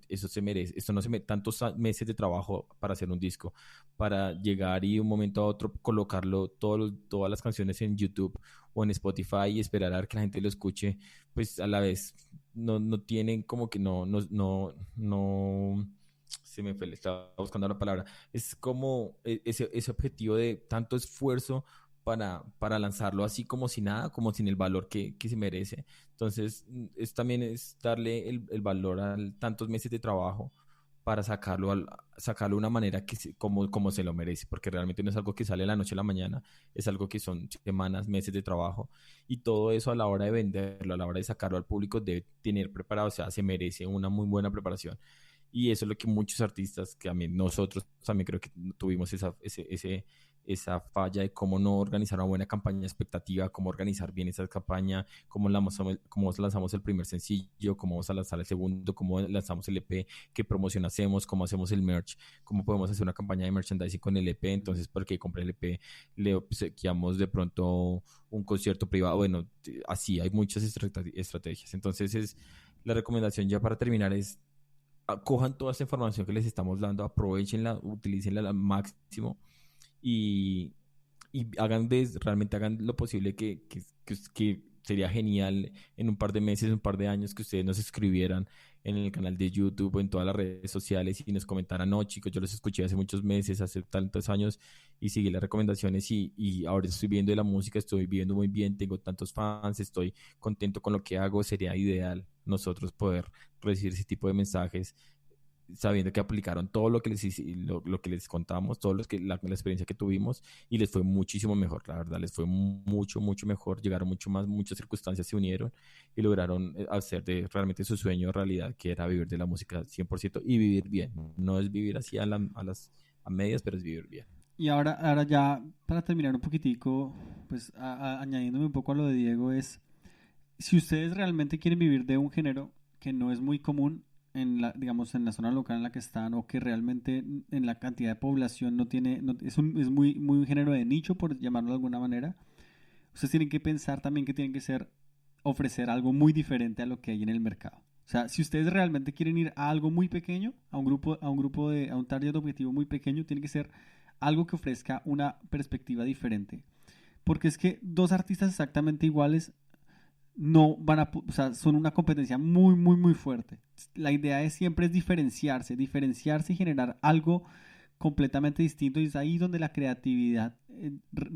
esto se merece, esto no se merece tantos meses de trabajo para hacer un disco, para llegar y de un momento a otro colocarlo, todas las canciones en YouTube o en Spotify y esperar a ver que la gente lo escuche, pues a la vez no tienen como que no, se me fue, le estaba buscando la palabra, es como ese objetivo de tanto esfuerzo para lanzarlo así como si nada, como sin el valor que se merece. Entonces, también es darle el valor a tantos meses de trabajo para sacarlo de una manera como se lo merece, porque realmente no es algo que sale de la noche a la mañana, es algo que son semanas, meses de trabajo, y todo eso a la hora de venderlo, a la hora de sacarlo al público, debe tener preparado, o sea, se merece una muy buena preparación. Y eso es lo que muchos artistas, que también nosotros también creo que tuvimos esa falla de cómo no organizar una buena campaña expectativa, cómo organizar bien esa campaña, cómo lanzamos el primer sencillo, cómo vamos a lanzar el segundo, cómo lanzamos el EP, qué promoción hacemos, cómo hacemos el merch, cómo podemos hacer una campaña de merchandising con el EP. Entonces, porque compré el EP, le obsequiamos de pronto un concierto privado. Bueno, así hay muchas estrategias. Entonces, la recomendación ya para terminar es cojan toda esta información que les estamos dando, aprovechenla, utilícenla al máximo y, y realmente hagan lo posible que sería genial en un par de meses, un par de años que ustedes nos escribieran en el canal de YouTube o en todas las redes sociales y nos comentaran, no chicos, yo los escuché hace muchos meses, hace tantos años y seguí las recomendaciones y ahora estoy viendo de la música, estoy viviendo muy bien, tengo tantos fans, estoy contento con lo que hago, sería ideal nosotros poder recibir ese tipo de mensajes sabiendo que aplicaron todo lo que les contamos, la experiencia que tuvimos y les fue muchísimo mejor, la verdad, les fue mucho, mucho mejor, llegaron mucho más, muchas circunstancias se unieron y lograron hacer de realmente su sueño realidad, que era vivir de la música 100% y vivir bien, no es vivir así a medias, pero es vivir bien. Y ahora ya, para terminar un poquitico, pues añadiéndome un poco a lo de Diego, es, si ustedes realmente quieren vivir de un género que no es muy común, digamos, en la zona local en la que están o que realmente en la cantidad de población no tiene, es muy un género de nicho, por llamarlo de alguna manera, ustedes tienen que pensar también que tienen que ofrecer algo muy diferente a lo que hay en el mercado. O sea, si ustedes realmente quieren ir a algo muy pequeño, a un target objetivo muy pequeño, tiene que ser algo que ofrezca una perspectiva diferente. Porque es que dos artistas exactamente iguales no van o sea, son una competencia muy, muy, muy fuerte. La idea siempre es diferenciarse y generar algo completamente distinto, y es ahí donde la creatividad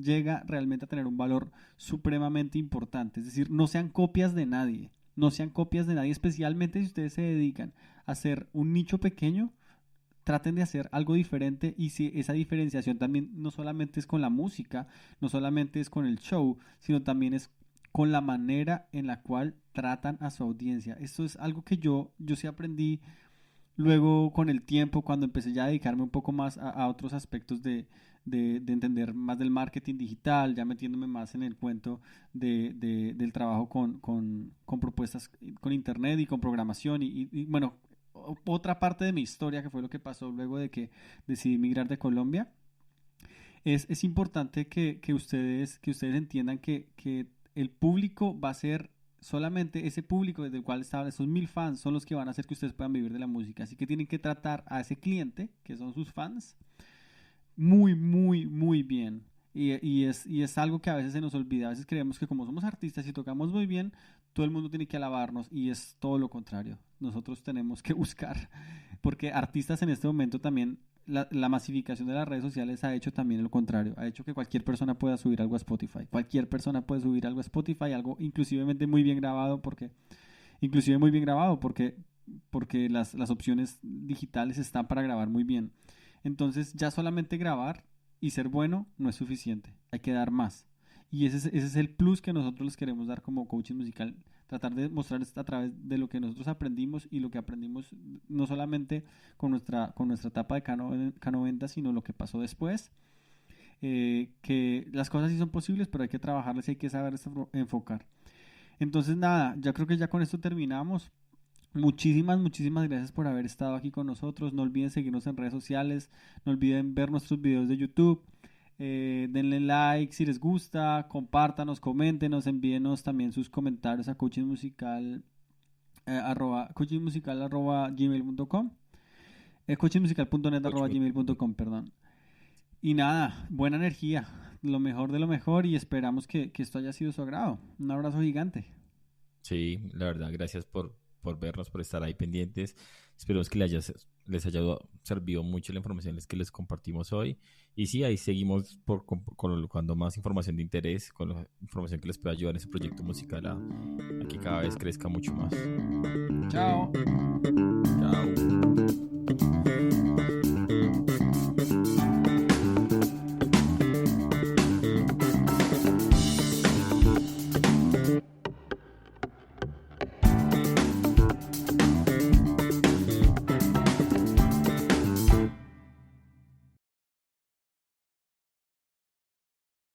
llega realmente a tener un valor supremamente importante. Es decir, no sean copias de nadie. no sean copias de nadie, especialmente si ustedes se dedican a hacer un nicho pequeño, traten de hacer algo diferente y si esa diferenciación también no solamente es con la música, no solamente es con el show, sino también es con la manera en la cual tratan a su audiencia. Esto es algo que yo sí aprendí luego con el tiempo, cuando empecé ya a dedicarme un poco más a otros aspectos de entender más del marketing digital, ya metiéndome más en el cuento del trabajo con propuestas con internet y con programación bueno, otra parte de mi historia que fue lo que pasó luego de que decidí migrar de Colombia. Es importante que ustedes entiendan que el público va a ser solamente ese público desde el cual estaban esos 1000 fans son los que van a hacer que ustedes puedan vivir de la música. Así que tienen que tratar a ese cliente, que son sus fans, muy, muy, muy bien. Y es algo que a veces se nos olvida. A veces creemos que como somos artistas y tocamos muy bien, todo el mundo tiene que alabarnos y es todo lo contrario. Nosotros tenemos que buscar, porque artistas en este momento también, la masificación de las redes sociales ha hecho también lo contrario. Ha hecho que cualquier persona pueda subir algo a Spotify. Cualquier persona puede subir algo a Spotify, algo inclusivemente muy bien grabado, porque las opciones digitales están para grabar muy bien. Entonces ya solamente grabar y ser bueno no es suficiente, hay que dar más. Y ese es el plus que nosotros les queremos dar como coaching musical, tratar de mostrar a través de lo que nosotros aprendimos y lo que aprendimos no solamente con nuestra etapa de K90, sino lo que pasó después. Que las cosas sí son posibles, pero hay que trabajarlas y hay que saber enfocar. Entonces nada, yo creo que ya con esto terminamos. Muchísimas, muchísimas gracias por haber estado aquí con nosotros. No olviden seguirnos en redes sociales. No olviden ver nuestros videos de YouTube. Denle like si les gusta. Compártanos, coméntenos, envíenos también sus comentarios a coachingmusical@gmail.com. coachingmusical.net@gmail.com, perdón. Y nada, buena energía. Lo mejor de lo mejor y esperamos que esto haya sido su agrado. Un abrazo gigante. Sí, la verdad, gracias por vernos, por estar ahí pendientes. Esperemos que les haya servido mucho la información que les compartimos hoy. Y sí, ahí seguimos colocando más información de interés, con la información que les pueda ayudar en ese proyecto musical a que cada vez crezca mucho más. Chao.